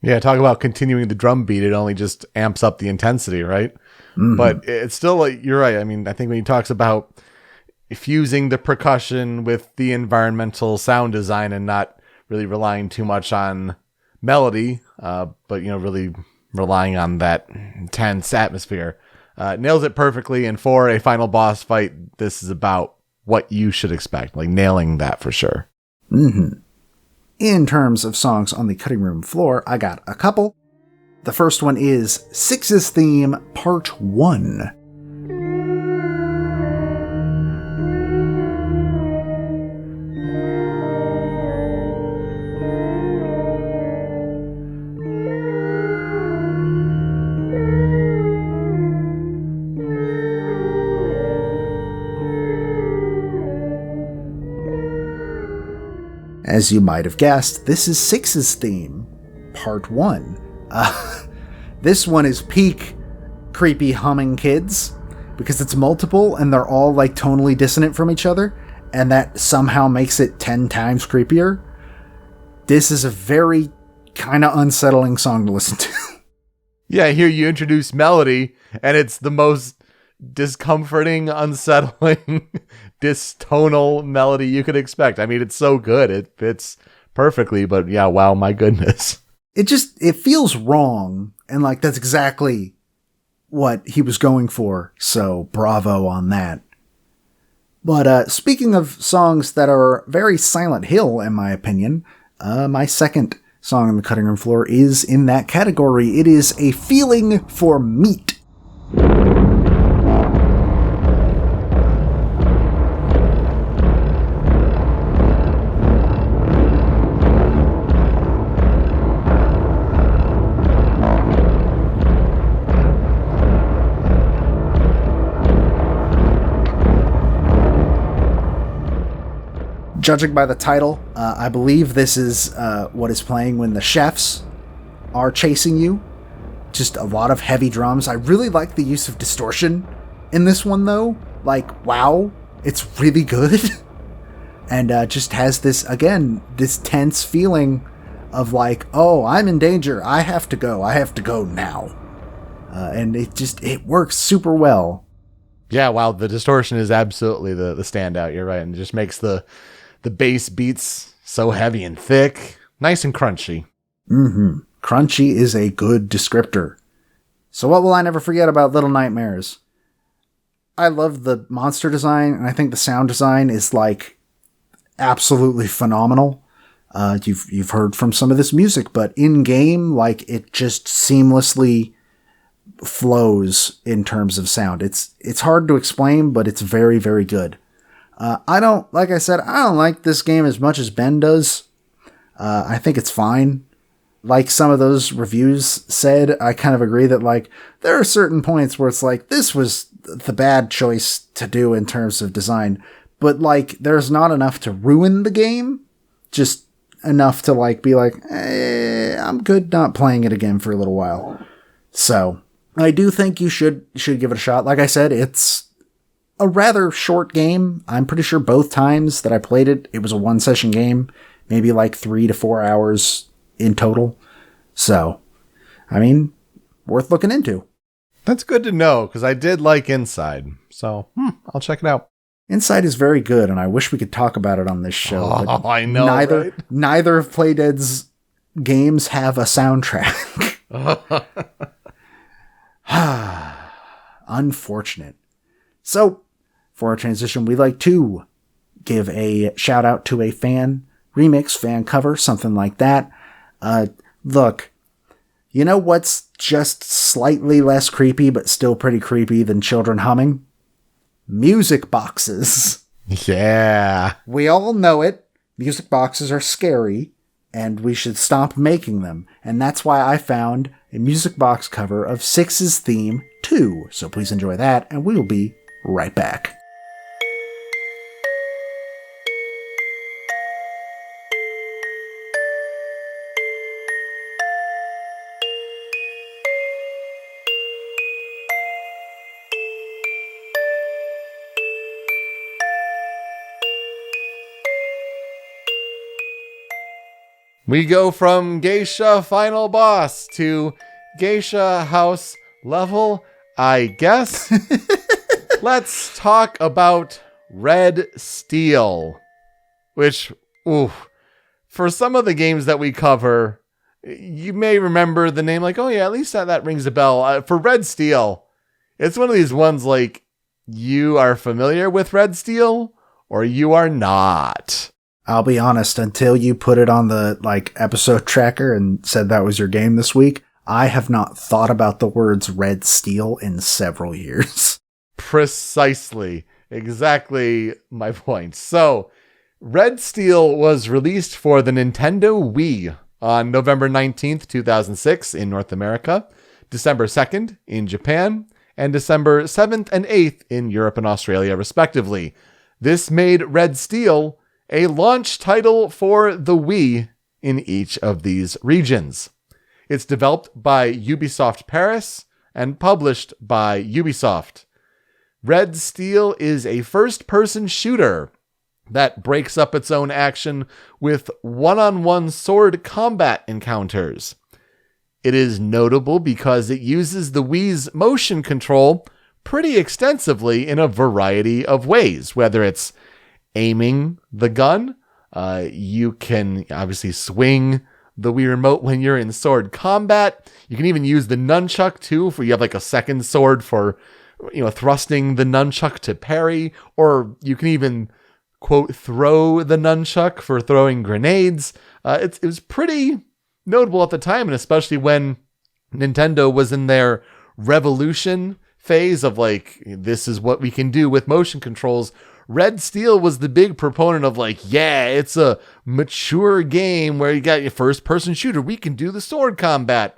Yeah, talk about continuing the drum beat. It only just amps up the intensity, right? Mm-hmm. But it's still, you're right. I mean, I think when he talks about fusing the percussion with the environmental sound design and not really relying too much on melody, but, really relying on that intense atmosphere, nails it perfectly. And for a final boss fight, this is about what you should expect, nailing that for sure. Mm-hmm. In terms of songs on the cutting room floor, I got a couple. The first one is Six's Theme, Part 1. As you might have guessed, this is Six's Theme, Part 1. This one is peak creepy humming kids because it's multiple and they're all tonally dissonant from each other, and that somehow makes it 10 times creepier. This is a very kind of unsettling song to listen to. Yeah, here you introduce melody and it's the most discomforting, unsettling, dystonal melody you could expect. I mean, it's so good. It fits perfectly, but yeah, wow, my goodness. It feels wrong, and that's exactly what he was going for, so bravo on that. But speaking of songs that are very Silent Hill, in my opinion, my second song on the cutting room floor is in that category. It is A Feeling for Meat. Judging by the title, I believe this is what is playing when the chefs are chasing you. Just a lot of heavy drums. I really like the use of distortion in this one, though. Like, wow, it's really good. And just has this, again, this tense feeling of like, oh, I'm in danger. I have to go now. And it works super well. Yeah, wow, the distortion is absolutely the standout. You're right. And it just makes the bass beats so heavy and thick, nice and crunchy. Mm-hmm. Crunchy is a good descriptor. So what will I never forget about Little Nightmares? I love the monster design, and I think the sound design is like absolutely phenomenal. You've heard from some of this music, but in game, like it just seamlessly flows in terms of sound. It's hard to explain, but it's very, very good. I don't like this game as much as Ben does. I think it's fine. Like some of those reviews said, I kind of agree that like there are certain points where it's like this was the bad choice to do in terms of design, but like there's not enough to ruin the game, just enough to like be like, I'm good not playing it again for a little while. So I do think you should give it a shot. Like I said, it's a rather short game. I'm pretty sure both times that I played it, it was a one-session game, maybe like 3 to 4 hours in total. So, I mean, worth looking into. That's good to know, because I did like Inside. So, I'll check it out. Inside is very good, and I wish we could talk about it on this show. Oh, I know, neither of Playdead's games have a soundtrack. Unfortunate. So, for our transition, we like to give a shout out to a fan remix, fan cover, something like that. Look, you know what's just slightly less creepy, but still pretty creepy than children humming? Music boxes. Yeah. We all know it. Music boxes are scary, and we should stop making them. And that's why I found a music box cover of Six's theme 2. So please enjoy that, and we will be right back. We go from Geisha Final Boss to Geisha House level, I guess. Let's talk about Red Steel, which, for some of the games that we cover, you may remember the name like, oh yeah, at least that rings a bell. For Red Steel, it's one of these ones like you are familiar with Red Steel or you are not. I'll be honest, until you put it on the episode tracker and said that was your game this week, I have not thought about the words Red Steel in several years. Precisely. Exactly my point. So, Red Steel was released for the Nintendo Wii on November 19th, 2006 in North America, December 2nd in Japan, and December 7th and 8th in Europe and Australia, respectively. This made Red Steel a launch title for the Wii in each of these regions. It's developed by Ubisoft Paris and published by Ubisoft. Red Steel is a first-person shooter that breaks up its own action with one-on-one sword combat encounters. It is notable because it uses the Wii's motion control pretty extensively in a variety of ways, whether it's aiming the gun. You can obviously swing the Wii remote when you're in sword combat. You can even use the nunchuck too, for you have like a second sword for thrusting the nunchuck to parry, or you can even, quote, throw the nunchuck for throwing grenades. It was pretty notable at the time, and especially when Nintendo was in their revolution phase of like, this is what we can do with motion controls. Red Steel was the big proponent of like, yeah, it's a mature game where you got your first person shooter. We can do the sword combat.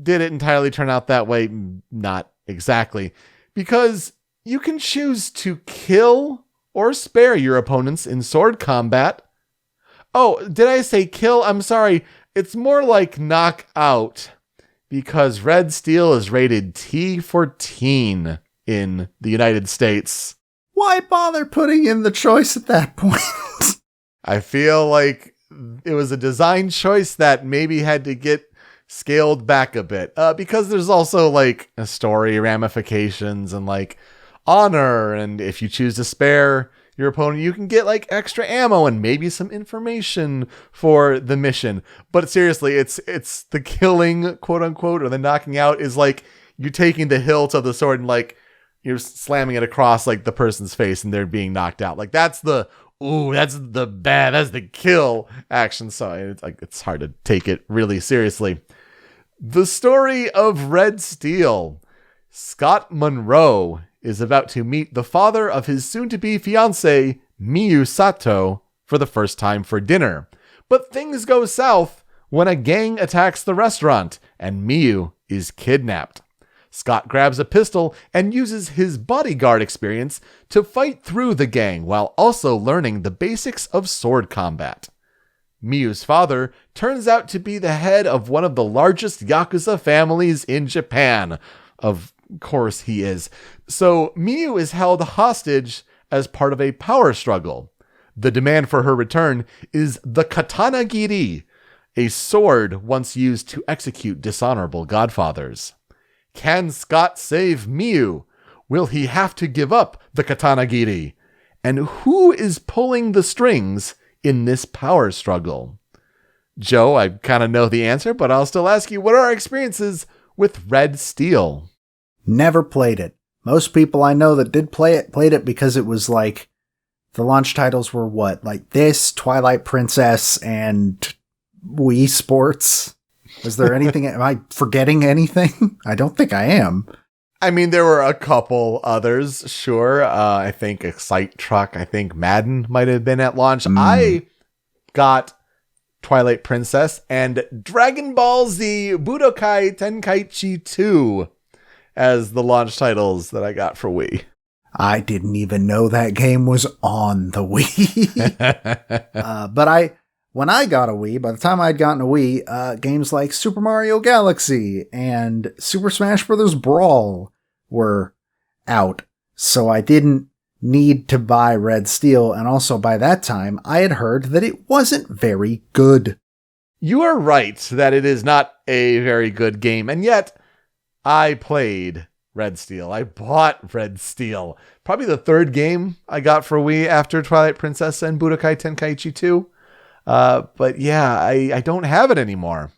Did it entirely turn out that way? Not exactly. Because you can choose to kill or spare your opponents in sword combat. Oh, did I say kill? I'm sorry. It's more like knock out, because Red Steel is rated T for teen in the United States. Why bother putting in the choice at that point? I feel like it was a design choice that maybe had to get scaled back a bit, because there's also like a story ramifications and like honor, and if you choose to spare your opponent, you can get like extra ammo and maybe some information for the mission. But seriously, it's the killing, quote unquote, or the knocking out is like you're taking the hilt of the sword and like you're slamming it across like the person's face and they're being knocked out. Like that's the kill action. So it's hard to take it really seriously. The story of Red Steel. Scott Monroe is about to meet the father of his soon-to-be fiancée, Miyu Sato, for the first time for dinner. But things go south when a gang attacks the restaurant and Miyu is kidnapped. Scott grabs a pistol and uses his bodyguard experience to fight through the gang while also learning the basics of sword combat. Miyu's father turns out to be the head of one of the largest Yakuza families in Japan. Of course he is. So Miyu is held hostage as part of a power struggle. The demand for her return is the Katanagiri, a sword once used to execute dishonorable godfathers. Can Scott save Miyu? Will he have to give up the Katanagiri? And who is pulling the strings in this power struggle? Joe, I kind of know the answer, but I'll still ask you, what are our experiences with Red Steel? Never played it. Most people I know that did play it played it because it was like the launch titles were what? Like this, Twilight Princess, and Wii Sports. Was there anything? Am I forgetting anything? I don't think I am. I mean, there were a couple others, sure. I think Excite Truck, I think Madden might have been at launch. I got Twilight Princess and Dragon Ball Z Budokai Tenkaichi 2 as the launch titles that I got for Wii. I didn't even know that game was on the Wii. But when I got a Wii, by the time I'd gotten a Wii, games like Super Mario Galaxy and Super Smash Bros. Brawl were out. So I didn't need to buy Red Steel. And also by that time, I had heard that it wasn't very good. You are right that it is not a very good game. And yet, I played Red Steel. I bought Red Steel. Probably the third game I got for Wii after Twilight Princess and Budokai Tenkaichi 2. But yeah, I don't have it anymore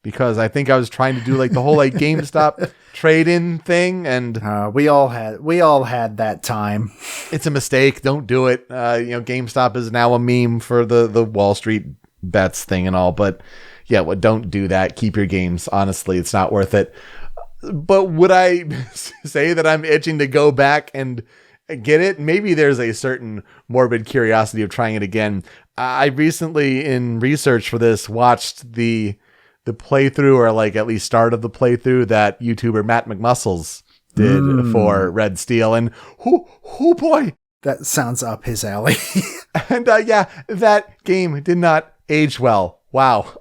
because I think I was trying to do like the whole like GameStop trade-in thing, and we all had that time. It's a mistake. Don't do it. GameStop is now a meme for the Wall Street bets thing and all, but yeah, don't do that. Keep your games. Honestly, it's not worth it. But would I say that I'm itching to go back and get it? Maybe there's a certain morbid curiosity of trying it again. I recently, in research for this, watched the playthrough, or like at least start of the playthrough that YouTuber Matt McMuscles did for Red Steel, and oh boy, that sounds up his alley. And yeah, that game did not age well. Wow.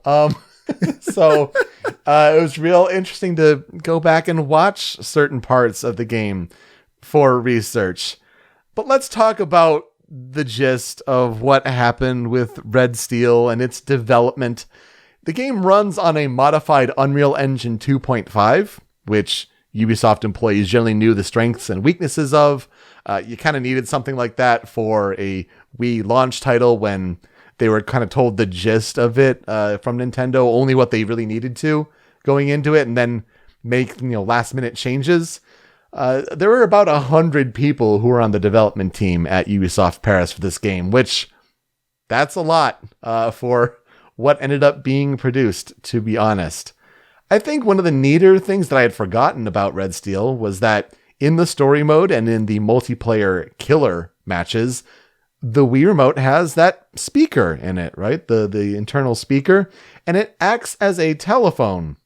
So it was real interesting to go back and watch certain parts of the game for research. But let's talk about the gist of what happened with Red Steel and its development. The game runs on a modified Unreal Engine 2.5, which Ubisoft employees generally knew the strengths and weaknesses of. You kind of needed something like that for a Wii launch title when they were kind of told the gist of it from Nintendo, only what they really needed to going into it, and then make last minute changes. there were about 100 people who were on the development team at Ubisoft Paris for this game, which that's a lot for what ended up being produced, to be honest. I think one of the neater things that I had forgotten about Red Steel was that in the story mode and in the multiplayer killer matches, the Wii Remote has that speaker in it, right? The internal speaker, and it acts as a telephone.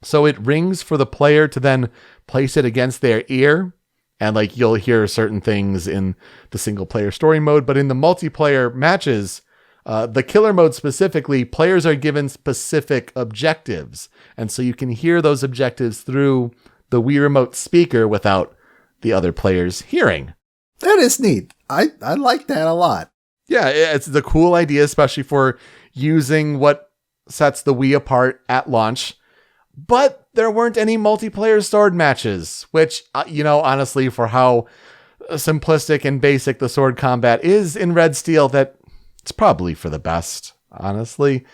So it rings for the player to then place it against their ear, and like you'll hear certain things in the single player story mode, but in the multiplayer matches, the killer mode specifically, players are given specific objectives, and so you can hear those objectives through the Wii Remote speaker without the other players hearing. That is neat. I like that a lot. Yeah, it's the cool idea, especially for using what sets the Wii apart at launch. But there weren't any multiplayer sword matches, which, honestly, for how simplistic and basic the sword combat is in Red Steel, that it's probably for the best, honestly.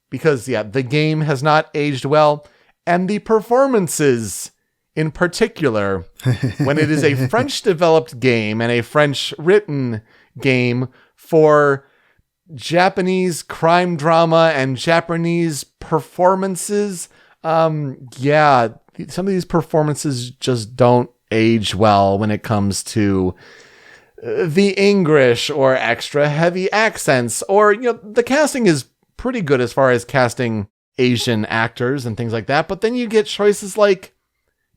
Because, the game has not aged well, and the performances in particular, when it is a French-developed game and a French-written game for Japanese crime drama and Japanese performances, some of these performances just don't age well when it comes to the English or extra heavy accents, or, the casting is pretty good as far as casting Asian actors and things like that, but then you get choices like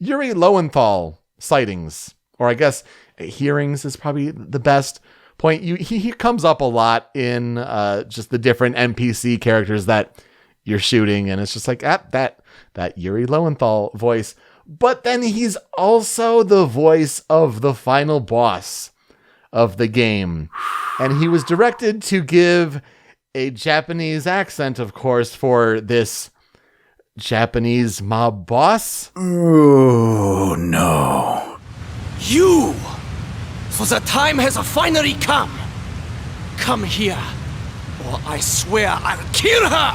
Yuri Lowenthal sightings, or I guess hearings is probably the best point. He comes up a lot in just the different NPC characters that you're shooting, and it's just like that Yuri Lowenthal voice. But then he's also the voice of the final boss of the game, and he was directed to give a Japanese accent, of course, for this Japanese mob boss. Oh, no. You! For the time has finally come. Come here, or I swear I'll kill her!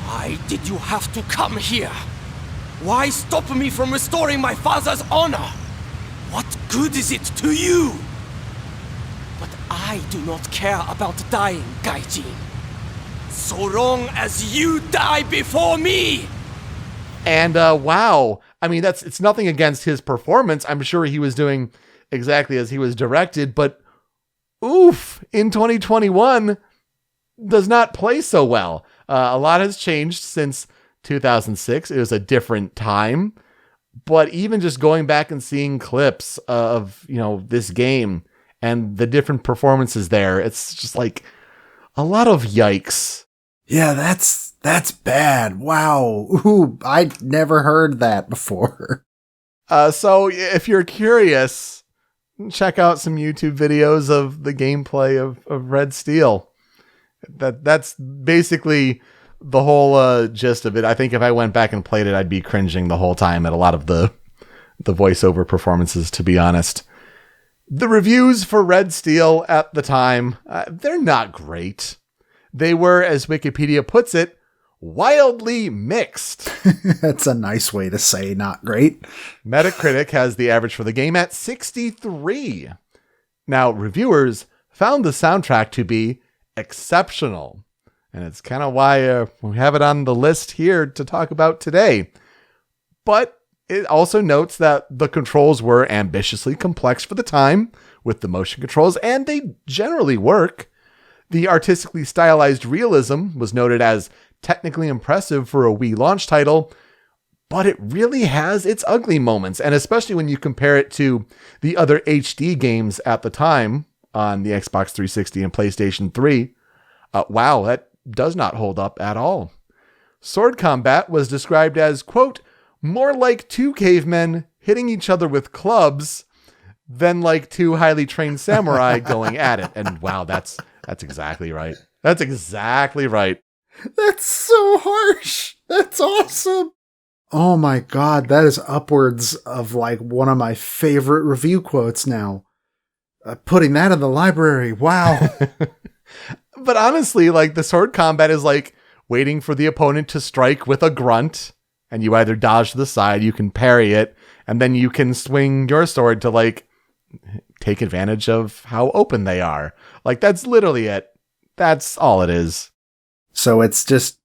Why did you have to come here? Why stop me from restoring my father's honor? What good is it to you? But I do not care about dying, Gaijin. So long as you die before me! And wow, I mean, it's nothing against his performance. I'm sure he was doing exactly as he was directed, but oof, in 2021 does not play so well. A lot has changed since 2006. It was a different time, but even just going back and seeing clips of, this game and the different performances there, it's just like a lot of yikes. Yeah, that's bad. Wow. Ooh, I'd never heard that before. So if you're curious, check out some YouTube videos of the gameplay of Red Steel. That's basically the whole gist of it. I think if I went back and played it, I'd be cringing the whole time at a lot of the voiceover performances, to be honest. The reviews for Red Steel at the time, they're not great. They were, as Wikipedia puts it, wildly mixed. That's a nice way to say not great. Metacritic has the average for the game at 63. Now, reviewers found the soundtrack to be exceptional. And it's kind of why we have it on the list here to talk about today. But it also notes that the controls were ambitiously complex for the time with the motion controls, and they generally work. The artistically stylized realism was noted as technically impressive for a Wii launch title, but it really has its ugly moments, and especially when you compare it to the other HD games at the time on the Xbox 360 and PlayStation 3. Wow, that does not hold up at all. Sword combat was described as, quote, more like two cavemen hitting each other with clubs than like two highly trained samurai going at it. And wow, that's exactly right. That's exactly right. That's so harsh. That's awesome. Oh my God, that is upwards of like one of my favorite review quotes now. Putting that in the library. Wow. But honestly, like the sword combat is like waiting for the opponent to strike with a grunt, and you either dodge to the side, you can parry it, And then you can swing your sword to like take advantage of how open they are. Like, that's literally it. That's all it is. So it's just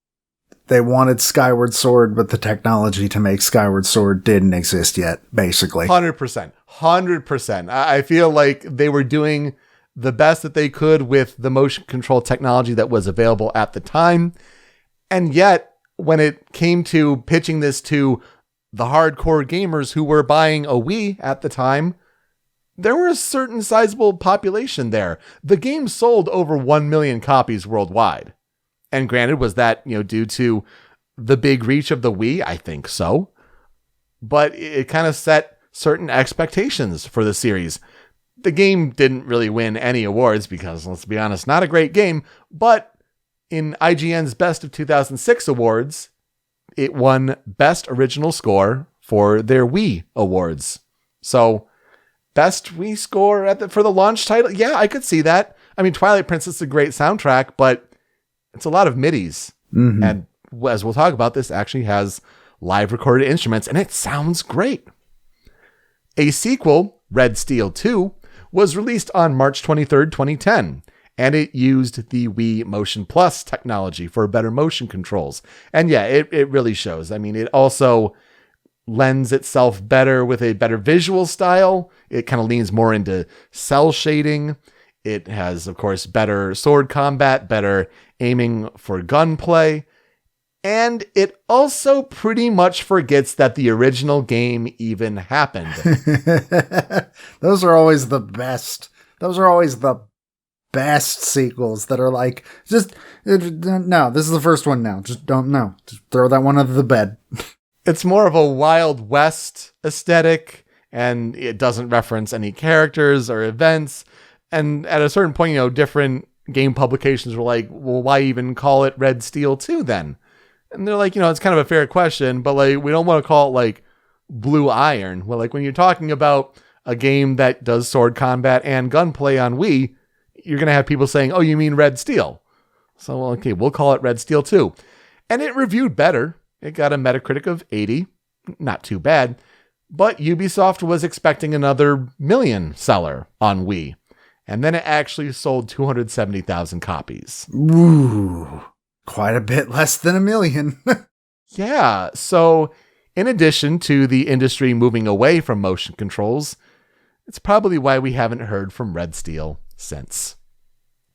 they wanted Skyward Sword, but the technology to make Skyward Sword didn't exist yet, basically. 100%. 100%. I feel like they were doing the best that they could with the motion control technology that was available at the time. And yet, when it came to pitching this to the hardcore gamers who were buying a Wii at the time, there were a certain sizable population there. The game sold over 1 million copies worldwide. And granted, was that, due to the big reach of the Wii? I think so. But it kind of set certain expectations for the series. The game didn't really win any awards because, let's be honest, not a great game. But in IGN's Best of 2006 awards, it won Best Original Score for their Wii awards. So, Best Wii score for the launch title? Yeah, I could see that. I mean, Twilight Princess is a great soundtrack, but it's a lot of MIDIs. Mm-hmm. And as we'll talk about, this actually has live recorded instruments, and it sounds great. A sequel, Red Steel 2, was released on March 23rd, 2010, and it used the Wii Motion Plus technology for better motion controls. And yeah, it really shows. I mean, it also lends itself better with a better visual style. It kind of leans more into cell shading. It has, of course, better sword combat, better aiming for gunplay. And it also pretty much forgets that the original game even happened. Those are always the best. Those are always the best sequels that are like, no, this is the first one now. Just don't know. Just throw that one under the bed. It's more of a Wild West aesthetic, and it doesn't reference any characters or events. And at a certain point, different game publications were like, well, why even call it Red Steel 2 then? And they're like, it's kind of a fair question, but like, we don't want to call it like Blue Iron. Well, like when you're talking about a game that does sword combat and gunplay on Wii, you're going to have people saying, oh, you mean Red Steel. So, okay, we'll call it Red Steel 2. And it reviewed better. It got a Metacritic of 80. Not too bad. But Ubisoft was expecting another million seller on Wii. And then it actually sold 270,000 copies. Ooh, quite a bit less than a million. Yeah, so in addition to the industry moving away from motion controls, it's probably why we haven't heard from Red Steel since.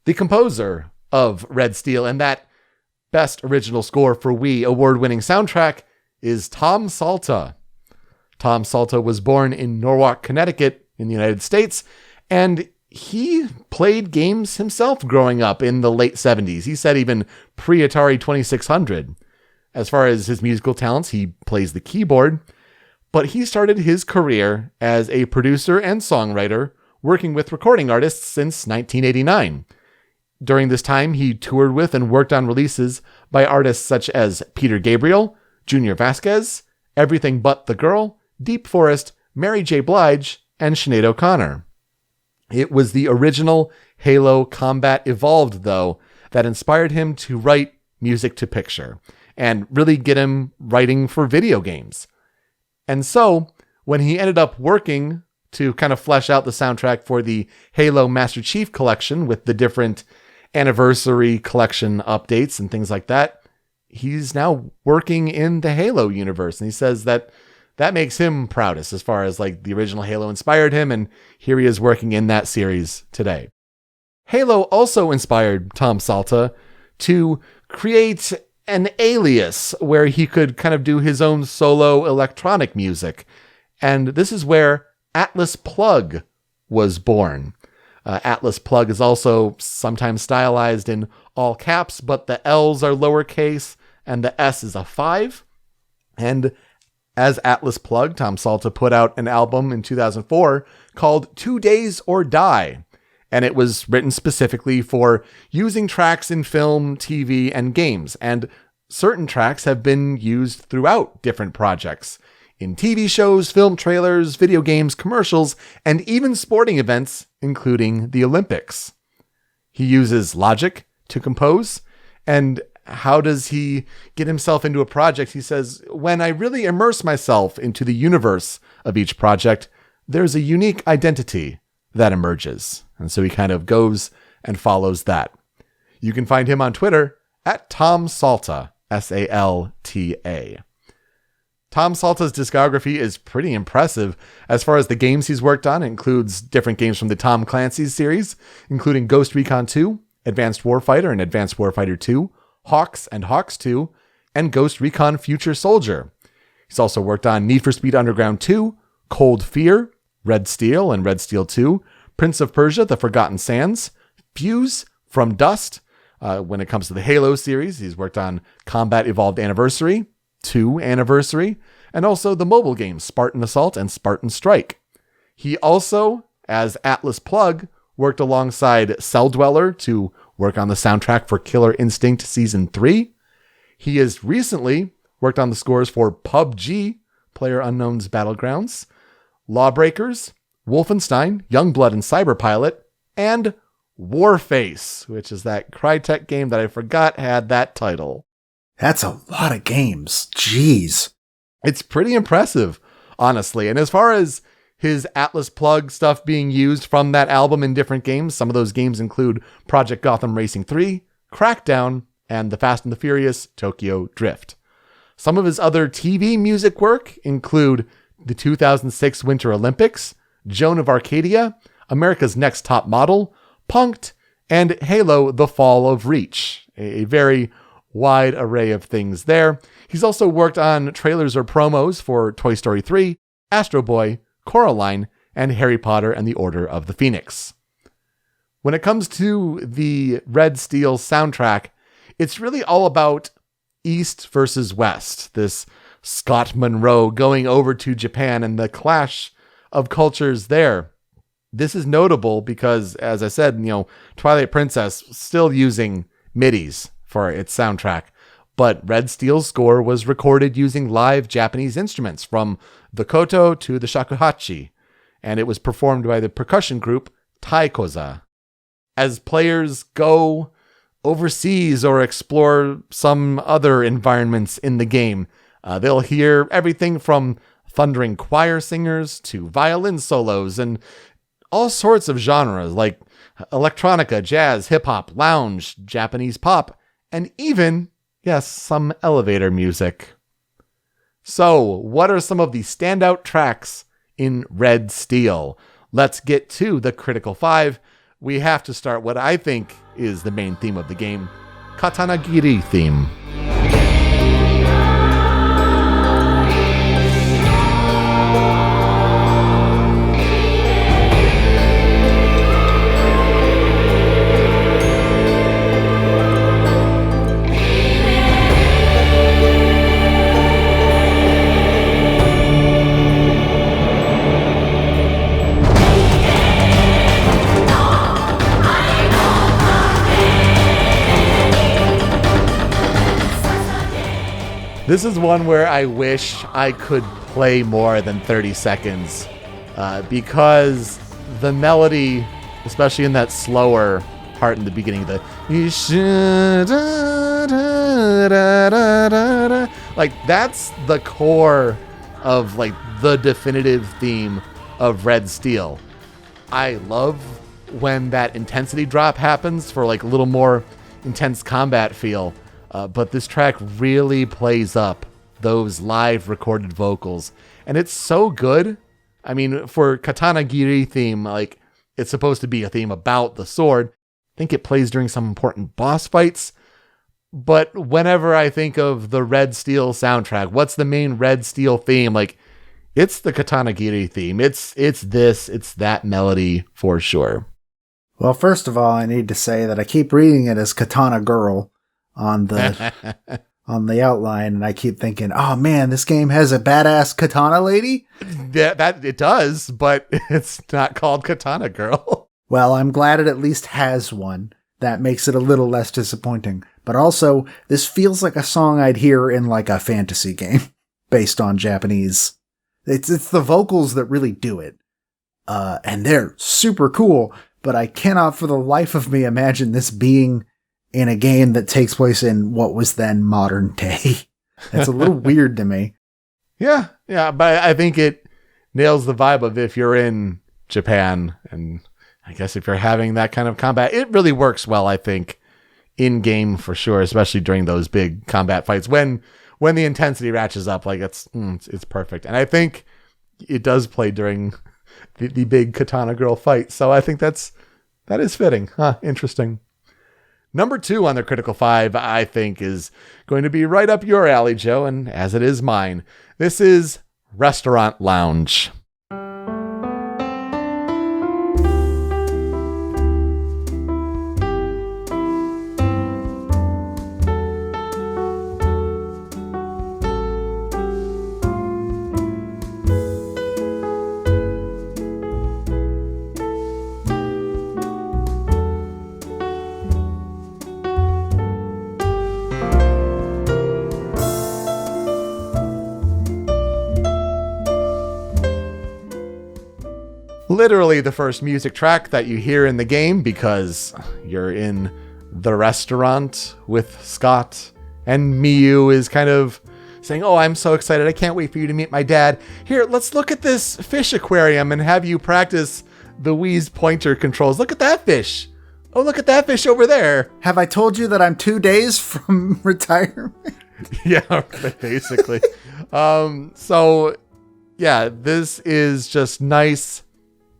The composer of Red Steel and that Best Original Score for Wii award-winning soundtrack is Tom Salta. Tom Salta was born in Norwalk, Connecticut in the United States, and he played games himself growing up in the late 70s. He said even pre-Atari 2600. As far as his musical talents, he plays the keyboard, but he started his career as a producer and songwriter, working with recording artists since 1989. During this time, he toured with and worked on releases by artists such as Peter Gabriel, Junior Vasquez, Everything But the Girl, Deep Forest, Mary J. Blige, and Sinead O'Connor. It was the original Halo Combat Evolved, though, that inspired him to write music to picture and really get him writing for video games. And so, when he ended up working to kind of flesh out the soundtrack for the Halo Master Chief Collection with the different anniversary collection updates and things like that, he's now working in the Halo universe. And he says that makes him proudest as far as like the original Halo inspired him. And here he is working in that series today. Halo also inspired Tom Salta to create an alias where he could kind of do his own solo electronic music. And this is where Atlas Plug was born. Atlas Plug is also sometimes stylized in all caps, but the L's are lowercase and the S is a 5. And as Atlas Plug, Tom Salta put out an album in 2004 called 2 Days or Die. And it was written specifically for using tracks in film, TV, and games. And certain tracks have been used throughout different projects. In TV shows, film trailers, video games, commercials, and even sporting events, including the Olympics. He uses Logic to compose, and how does he get himself into a project? He says, when I really immerse myself into the universe of each project, there's a unique identity that emerges. And so he kind of goes and follows that. You can find him on Twitter at Tom Salta, Salta. Tom Salta's discography is pretty impressive. As far as the games he's worked on, it includes different games from the Tom Clancy's series, including Ghost Recon 2, Advanced Warfighter and Advanced Warfighter 2, Hawks and Hawks 2, and Ghost Recon Future Soldier. He's also worked on Need for Speed Underground 2, Cold Fear, Red Steel and Red Steel 2, Prince of Persia, The Forgotten Sands, Fuse, From Dust. When it comes to the Halo series, he's worked on Combat Evolved Anniversary, 2 Anniversary, and also the mobile games Spartan Assault and Spartan Strike. He also, as Atlas Plug, worked alongside Cell Dweller to work on the soundtrack for Killer Instinct Season 3. He has recently worked on the scores for PUBG, PlayerUnknown's Battlegrounds, Lawbreakers, Wolfenstein, Youngblood and Cyberpilot, and Warface, which is that Crytek game that I forgot had that title. That's a lot of games. Jeez. It's pretty impressive, honestly. And as far as his Atlas Plug stuff being used from that album in different games, some of those games include Project Gotham Racing 3, Crackdown, and The Fast and the Furious Tokyo Drift. Some of his other TV music work include the 2006 Winter Olympics, Joan of Arcadia, America's Next Top Model, Punk'd, and Halo: The Fall of Reach. A very wide array of things there. He's also worked on trailers or promos for Toy Story 3, Astro Boy, Coraline, and Harry Potter and the Order of the Phoenix. When it comes to the Red Steel soundtrack, it's really all about East versus West, this Scott Monroe going over to Japan and the clash of cultures there. This is notable because, as I said, Twilight Princess still using MIDIs for its soundtrack, but Red Steel's score was recorded using live Japanese instruments from the koto to the shakuhachi, and it was performed by the percussion group Taikoza. As players go overseas or explore some other environments in the game, they'll hear everything from thundering choir singers to violin solos and all sorts of genres like electronica, jazz, hip-hop, lounge, Japanese pop, and even, yes, some elevator music. So, what are some of the standout tracks in Red Steel? Let's get to the Critical 5. We have to start what I think is the main theme of the game, Katanagiri theme. This is one where I wish I could play more than 30 seconds because the melody, especially in that slower part in the beginning, like that's the core of like the definitive theme of Red Steel. I love when that intensity drop happens for like a little more intense combat feel. But this track really plays up those live recorded vocals. And it's so good. I mean, for Katanagiri theme, like it's supposed to be a theme about the sword. I think it plays during some important boss fights. But whenever I think of the Red Steel soundtrack, what's the main Red Steel theme? Like, it's the Katanagiri theme. It's that melody for sure. Well, first of all, I need to say that I keep reading it as Katana Girl on the on the outline, and I keep thinking, oh man, this game has a badass katana lady? Yeah, that it does, but it's not called Katana Girl. Well, I'm glad it at least has one. That makes it a little less disappointing. But also, this feels like a song I'd hear in like a fantasy game based on Japanese. It's the vocals that really do it. And they're super cool, but I cannot for the life of me imagine this being in a game that takes place in what was then modern day. It's a little weird to me. Yeah, but I think it nails the vibe of if you're in Japan, and I guess if you're having that kind of combat, it really works well, I think, in game for sure, especially during those big combat fights when the intensity ratchets up. Like it's perfect, and I think it does play during the big Katana Girl fight. So I think that is fitting. Interesting. Number 2 on the Critical 5, I think, is going to be right up your alley, Joe, and as it is mine. This is Restaurant Lounge. Literally the first music track that you hear in the game, because you're in the restaurant with Scott, and Miyu is kind of saying, "Oh, I'm so excited. I can't wait for you to meet my dad. Here, let's look at this fish aquarium and have you practice the Wii's pointer controls. Look at that fish. Oh, look at that fish over there." Have I told you that I'm 2 days from retirement? Yeah, basically. So yeah, this is just nice,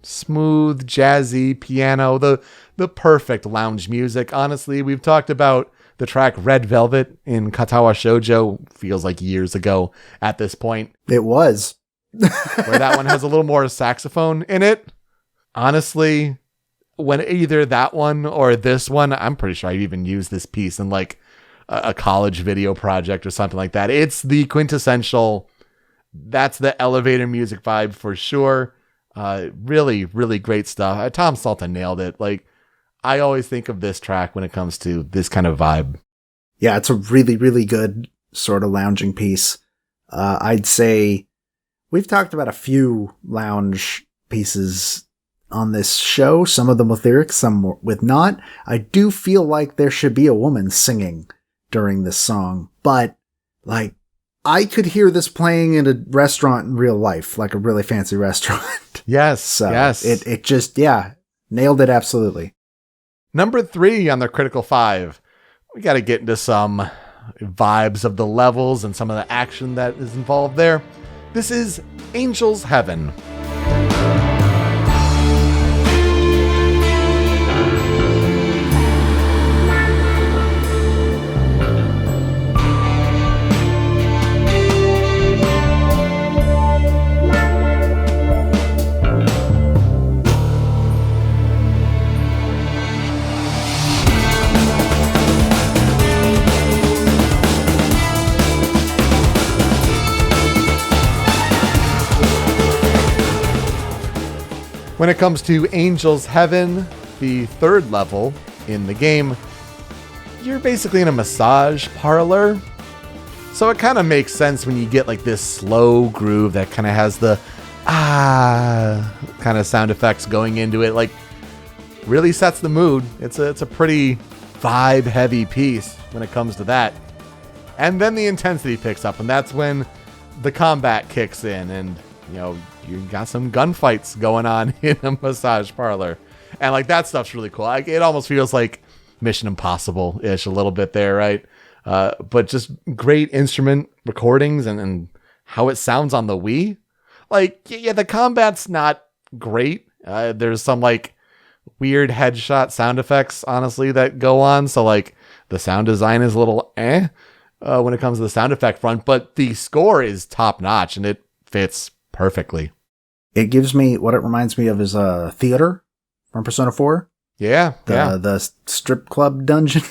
smooth, jazzy piano, the perfect lounge music. Honestly, we've talked about the track Red Velvet in Katawa Shoujo, feels like years ago at this point. It was. Where that one has a little more saxophone in it. Honestly, when either that one or this one, I'm pretty sure I've even used this piece in like a college video project or something like that. It's the quintessential, that's the elevator music vibe for sure. Really, really great stuff. Tom Salta nailed it. Like, I always think of this track when it comes to this kind of vibe. Yeah, it's a really, really good sort of lounging piece. I'd say we've talked about a few lounge pieces on this show, some of them with lyrics, some with not. I do feel like there should be a woman singing during this song, but like, I could hear this playing in a restaurant in real life, like a really fancy restaurant. Yes. So yes. It just, nailed it absolutely. Number 3 on the Critical 5. We got to get into some vibes of the levels and some of the action that is involved there. This is Angel's Heaven. When it comes to Angel's Heaven, the 3rd level in the game, you're basically in a massage parlor. So it kind of makes sense when you get like this slow groove that kind of has the kind of sound effects going into it. Like, really sets the mood. It's a pretty vibe heavy piece when it comes to that. And then the intensity picks up, and that's when the combat kicks in, and you got some gunfights going on in a massage parlor. And like, that stuff's really cool. Like, it almost feels like Mission Impossible-ish a little bit there, right? But just great instrument recordings and how it sounds on the Wii. Like, yeah, the combat's not great. There's some like weird headshot sound effects, honestly, that go on. So like, the sound design is a little when it comes to the sound effect front, but the score is top notch and it fits perfectly. It gives me, what it reminds me of is theater from Persona 4. Yeah. The strip club dungeon.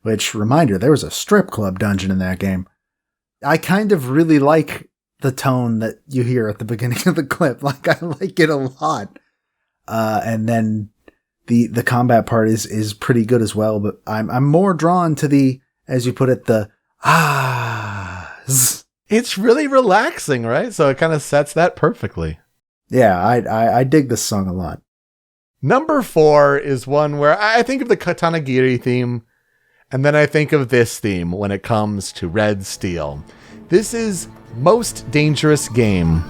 Which, reminder, there was a strip club dungeon in that game. I kind of really like the tone that you hear at the beginning of the clip. Like, I like it a lot. And then the combat part is pretty good as well, but I'm more drawn to the, as you put it, the It's really relaxing, right? So it kind of sets that perfectly. Yeah, I dig this song a lot. Number 4 is one where I think of the Katanagiri theme And then I think of this theme when it comes to Red Steel. This is Most Dangerous Game.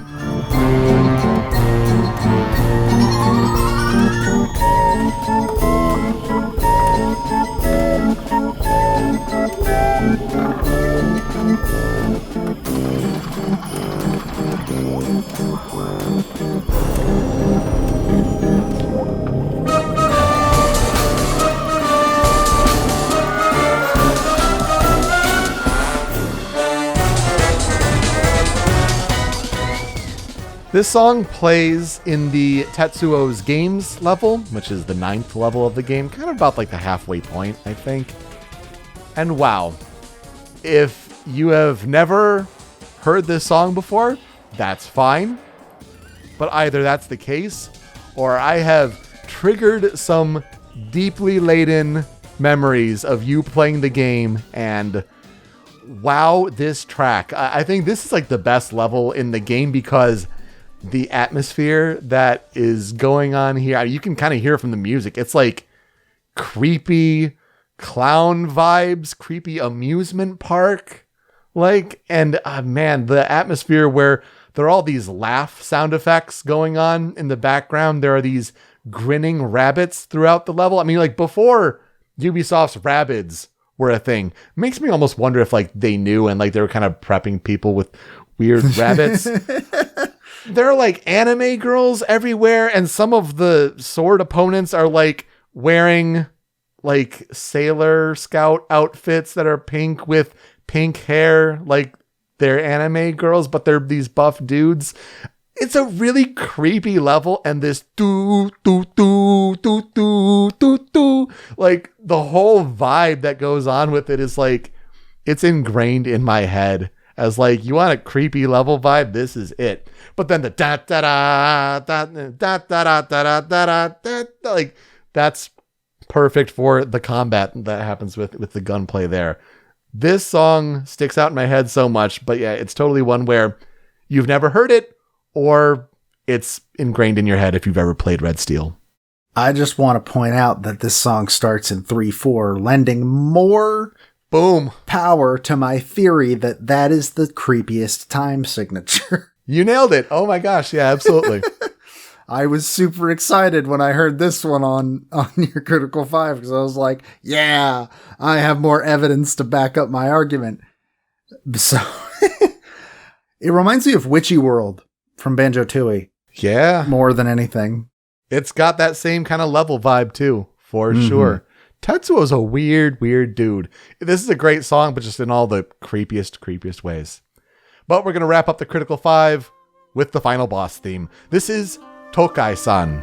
This song plays in the Tetsuo's Games level, which is the 9th level of the game, kind of about like the halfway point, I think. And wow, if you have never heard this song before, that's fine. But either that's the case, or I have triggered some deeply laden memories of you playing the game, and wow, this track. I think this is like the best level in the game because the atmosphere that is going on here, you can kind of hear it from the music. It's like creepy clown vibes, creepy amusement park. And man, the atmosphere where there are all these laugh sound effects going on in the background. There are these grinning rabbits throughout the level. I mean, like before Ubisoft's Rabbids were a thing, it makes me almost wonder if like they knew and like they were kind of prepping people with weird rabbits. There are like anime girls everywhere, and some of the sword opponents are like wearing like Sailor Scout outfits that are pink with pink hair, like they're anime girls, but they're these buff dudes. It's a really creepy level, and this doo doo doo doo doo doo doo, like the whole vibe that goes on with it is like it's ingrained in my head as like, you want a creepy level vibe, this is it. But then the da da da da da da da da da da, like that's perfect for the combat that happens with the gunplay there. This song sticks out in my head so much, but yeah, it's totally one where you've never heard it or it's ingrained in your head if you've ever played Red Steel. I just want to point out that this song starts in 3/4, lending more power to my theory that that is the creepiest time signature. You nailed it. Oh my gosh. Yeah, absolutely. I was super excited when I heard this one on your Critical 5 because I was like, yeah, I have more evidence to back up my argument. So it reminds me of Witchy World from Banjo-Tooie. Yeah. More than anything. It's got that same kind of level vibe too, for sure. Tetsuo's a weird dude. This is a great song, but just in all the creepiest ways. But we're going to wrap up the Critical 5 with the final boss theme. This is Tokai-san.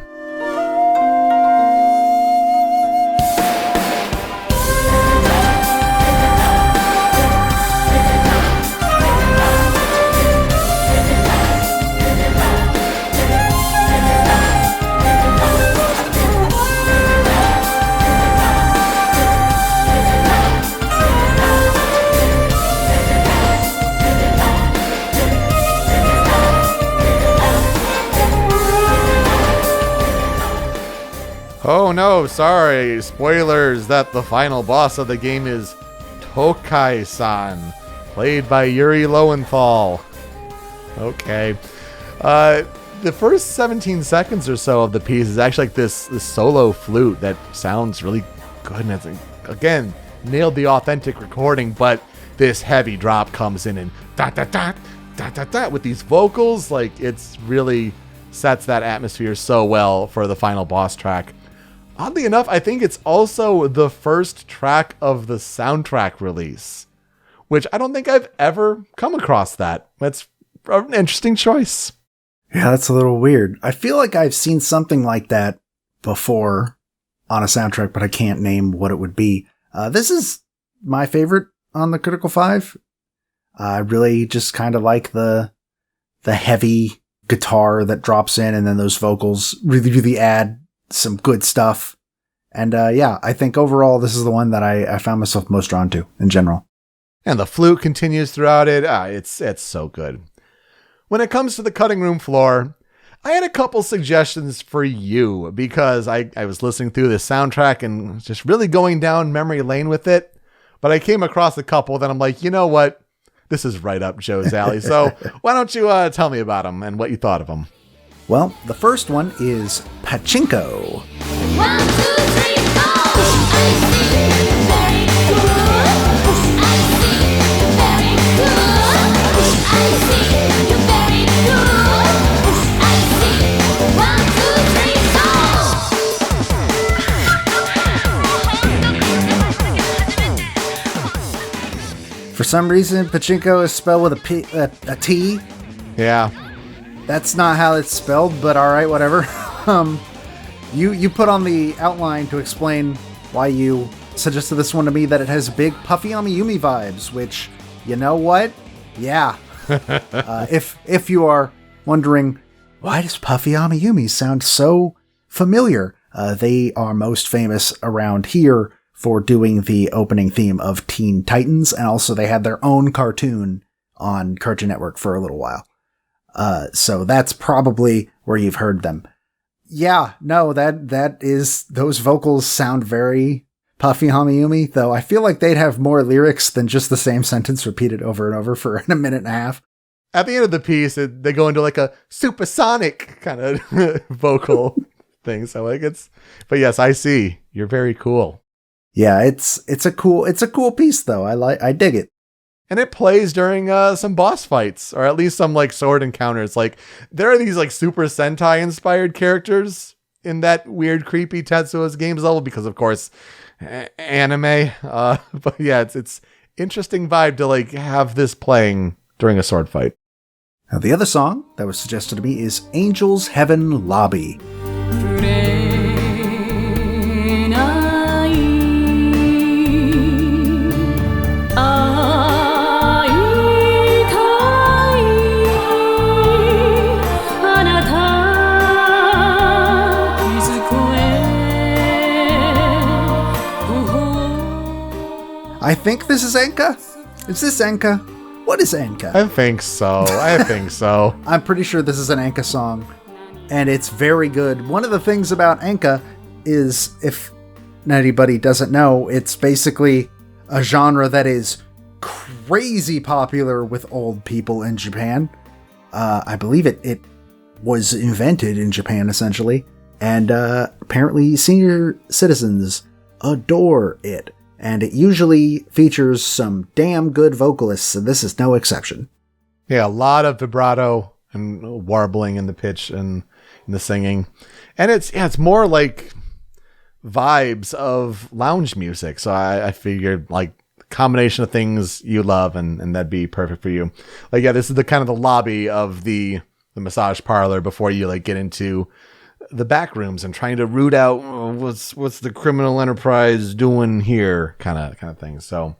Oh no, sorry, spoilers that the final boss of the game is Tokai-san, played by Yuri Lowenthal. Okay. The first 17 seconds or so of the piece is actually like this solo flute that sounds really good. And it's, again, nailed the authentic recording, but this heavy drop comes in and da-da-da with these vocals. Like, it's really sets that atmosphere so well for the final boss track. Oddly enough, I think it's also the first track of the soundtrack release, which I don't think I've ever come across that. That's an interesting choice. Yeah, that's a little weird. I feel like I've seen something like that before on a soundtrack, but I can't name what it would be. This is my favorite on the Critical 5. I really just kind of like the heavy guitar that drops in, and then those vocals really add some good stuff. And yeah, I think overall this is the one that I found myself most drawn to in general. And the flute continues throughout it. It's so good. When it comes to the cutting room floor, I had a couple suggestions for you because I was listening through this soundtrack and just really going down memory lane with it. but I came across a couple that I'm like, you know what? This is right up Joe's alley. So why don't you tell me about them and what you thought of them? Well, the first one is Pachinko. 1, 2, 3, go! I see, very good. I see, very good. I see, you very good. I see, 1, 2, 3, go! For some reason, Pachinko is spelled with a T. Yeah. That's not how it's spelled, but all right, whatever. You put on the outline to explain why you suggested this one to me, that it has big Puffy Amiyumi vibes, which, you know what? Yeah. If you are wondering, why does Puffy Amiyumi sound so familiar? They are most famous around here for doing the opening theme of Teen Titans, and also they had their own cartoon on Cartoon Network for a little while. So that's probably where you've heard them. Yeah, no, that is, those vocals sound very Puffy Amiyumi, though I feel like they'd have more lyrics than just the same sentence repeated over and over for a minute and a half. At the end of the piece, they go into like a supersonic kind of vocal thing. So like but yes, I see. You're very cool. Yeah, it's a cool piece though. I dig it. And it plays during some boss fights, or at least some like sword encounters. Like there are these like Super Sentai inspired characters in that weird, creepy Tetsuo's Games level, because of course, anime. But yeah, it's interesting vibe to like have this playing during a sword fight. Now, the other song that was suggested to me is Angel's Heaven Lobby. I think this is Enka. Is this Enka? What is Enka? I think so. I'm pretty sure this is an Enka song, and it's very good. One of the things about Enka is, if anybody doesn't know, it's basically a genre that is crazy popular with old people in Japan. I believe it was invented in Japan, essentially, and apparently senior citizens adore it. And it usually features some damn good vocalists, and this is no exception. Yeah, a lot of vibrato and warbling in the pitch and in the singing. And it's more like vibes of lounge music. So I figured like combination of things you love and that'd be perfect for you. Like, yeah, this is the kind of the lobby of the massage parlor before you like get into the back rooms and trying to root out what's the criminal enterprise doing here kind of thing. So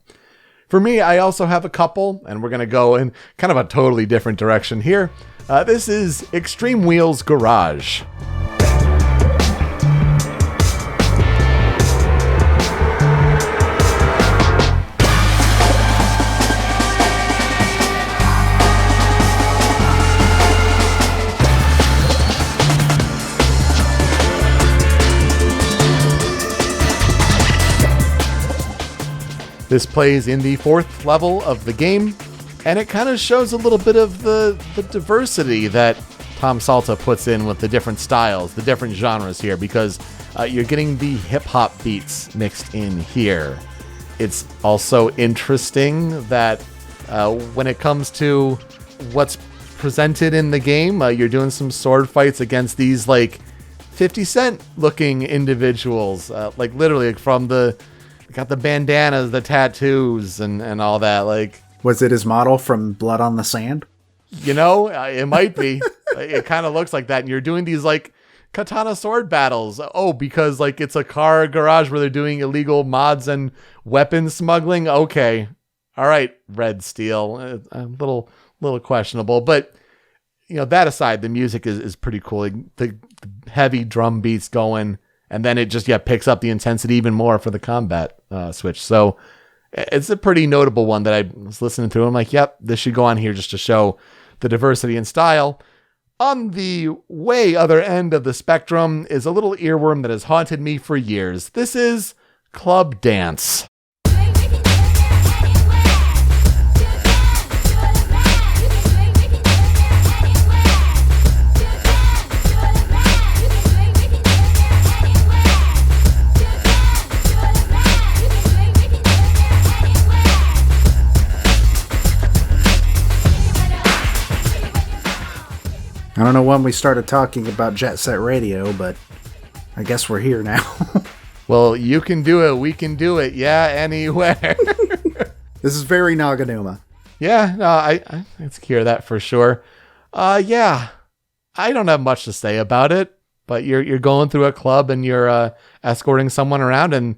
for me, I also have a couple, and we're going to go in kind of a totally different direction here. This is Extreme Wheels Garage. This plays in the 4th level of the game, and it kind of shows a little bit of the diversity that Tom Salta puts in with the different styles, the different genres here, because you're getting the hip-hop beats mixed in here. It's also interesting that when it comes to what's presented in the game, you're doing some sword fights against these like 50 Cent looking individuals, like literally from got the bandanas, the tattoos, and all that. Like, was it his model from Blood on the Sand? You know, it might be. It kind of looks like that. And you're doing these like katana sword battles. Oh, because like it's a car garage where they're doing illegal mods and weapon smuggling. Okay, all right, Red Steel, a little questionable, but you know, that aside, the music is pretty cool. Like, the heavy drum beats going. And then it just picks up the intensity even more for the combat switch. So it's a pretty notable one that I was listening to. I'm like, yep, this should go on here just to show the diversity in style. On the way other end of the spectrum is a little earworm that has haunted me for years. This is Club Dance. I don't know when we started talking about Jet Set Radio, but I guess we're here now. Well, you can do it. We can do it. Yeah, anywhere. This is very Naganuma. Yeah, no, I can hear that for sure. Yeah, I don't have much to say about it, but you're going through a club and you're escorting someone around, and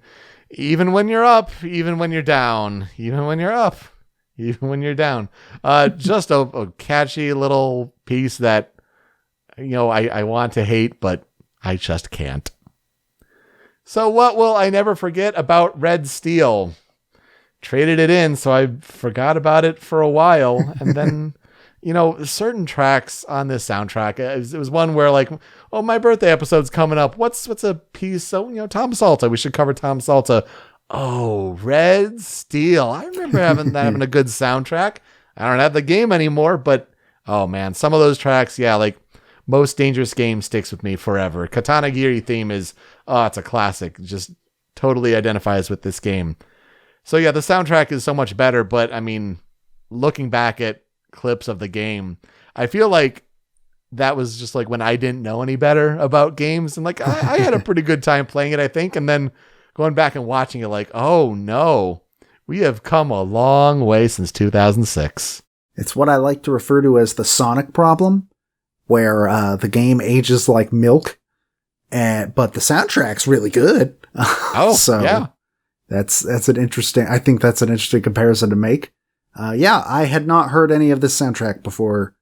even when you're up, even when you're down, even when you're up, even when you're down, just a catchy little piece that, I want to hate, but I just can't. So what will I never forget about Red Steel? Traded it in, so I forgot about it for a while, and then certain tracks on this soundtrack, it was one where like, oh, my birthday episode's coming up, what's a piece? So Tom Salta, we should cover Tom Salta. Oh, Red Steel, I remember having a good soundtrack. I don't have the game anymore, but oh man, some of those tracks, yeah, like Most Dangerous Game sticks with me forever. Katana Giri theme is it's a classic, just totally identifies with this game. So yeah, the soundtrack is so much better, but I mean, looking back at clips of the game, I feel like that was just like when I didn't know any better about games, and like I had a pretty good time playing it, I think, and then going back and watching it like, oh no, we have come a long way since 2006. It's what I like to refer to as the Sonic problem, where the game ages like milk, but the soundtrack's really good. So yeah. That's an interesting, I think that's an interesting comparison to make. I had not heard any of this soundtrack before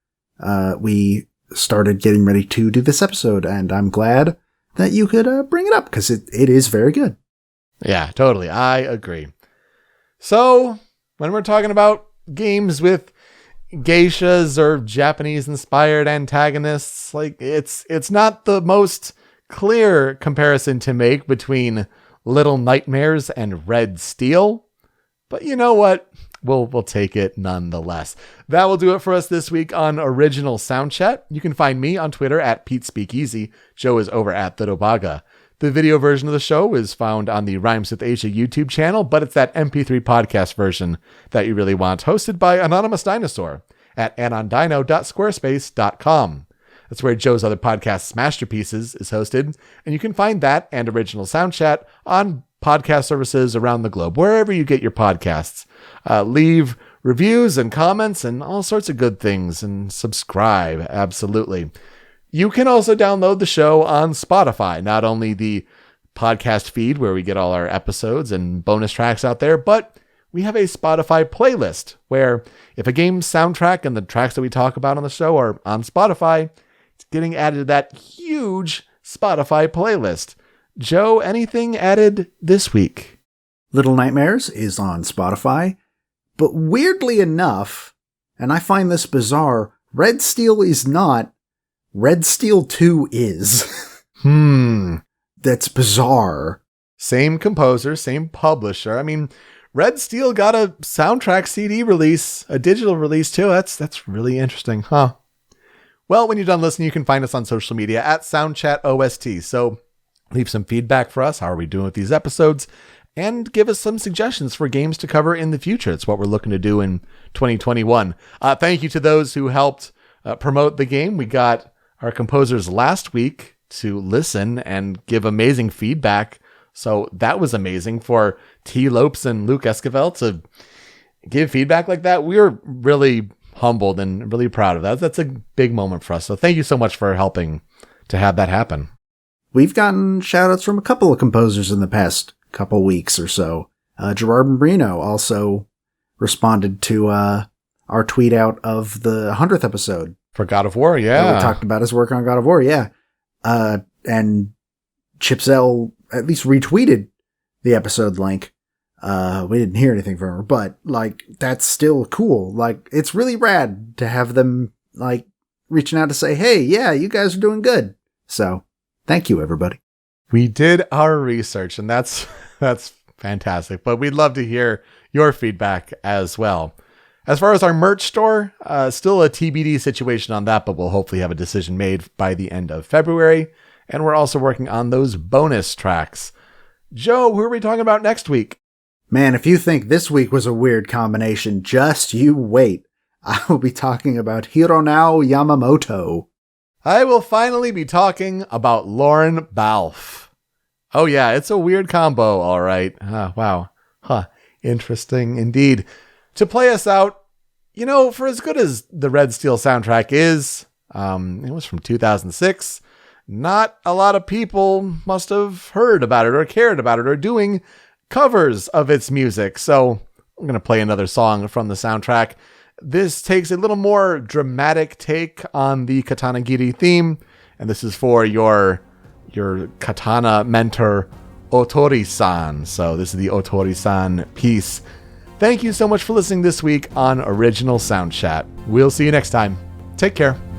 we started getting ready to do this episode, and I'm glad that you could bring it up, because it is very good. Yeah, totally. I agree. So, when we're talking about games with geishas or Japanese-inspired antagonists, like it's not the most clear comparison to make between Little Nightmares and Red Steel, but you know what? We'll take it nonetheless. That will do it for us this week on Original Soundchat. You can find me on Twitter at PeteSpeakEasy. Joe is over at the Dobaga. The video version of the show is found on the Rhymes with Asia YouTube channel, but it's that MP3 podcast version that you really want, hosted by Anonymous Dinosaur at anondino.squarespace.com. That's where Joe's other podcast, Masterpieces, is hosted, and you can find that and Original Soundchat on podcast services around the globe, wherever you get your podcasts. Leave reviews and comments and all sorts of good things, and subscribe, absolutely. You can also download the show on Spotify, not only the podcast feed where we get all our episodes and bonus tracks out there, but we have a Spotify playlist where if a game's soundtrack and the tracks that we talk about on the show are on Spotify, it's getting added to that huge Spotify playlist. Joe, anything added this week? Little Nightmares is on Spotify, but weirdly enough, and I find this bizarre, Red Steel is not. Red Steel 2 is. That's bizarre. Same composer, same publisher. I mean, Red Steel got a soundtrack CD release, a digital release too. That's really interesting, huh? Well, when you're done listening, you can find us on social media at Soundchat OST. So leave some feedback for us. How are we doing with these episodes? And give us some suggestions for games to cover in the future. It's what we're looking to do in 2021. Thank you to those who helped promote the game. We got our composers last week to listen and give amazing feedback. So that was amazing for T. Lopes and Luke Esquivel to give feedback like that. We were really humbled and really proud of that. That's a big moment for us. So thank you so much for helping to have that happen. We've gotten shout-outs from a couple of composers in the past couple weeks or so. Gerard Marino also responded to our tweet out of the 100th episode. For God of War, yeah. We talked about his work on God of War, yeah. And Chipsell at least retweeted the episode link. We didn't hear anything from her, but, like, that's still cool. Like, it's really rad to have them, like, reaching out to say, hey, yeah, you guys are doing good. So, thank you, everybody. We did our research, and that's fantastic. But we'd love to hear your feedback as well. As far as our merch store, still a TBD situation on that, but we'll hopefully have a decision made by the end of February. And we're also working on those bonus tracks. Joe, who are we talking about next week? Man, if you think this week was a weird combination, just you wait. I will be talking about Hironao Yamamoto. I will finally be talking about Lauren Balfe. Oh yeah, it's a weird combo, all right. Wow. Huh. Interesting indeed. To play us out, you know, for as good as the Red Steel soundtrack is, it was from 2006. Not a lot of people must have heard about it or cared about it or doing covers of its music. So I'm going to play another song from the soundtrack. This takes a little more dramatic take on the Katana Giri theme, and this is for your katana mentor, Otori-san. So this is the Otori-san piece. Thank you so much for listening this week on Original Soundchat. We'll see you next time. Take care.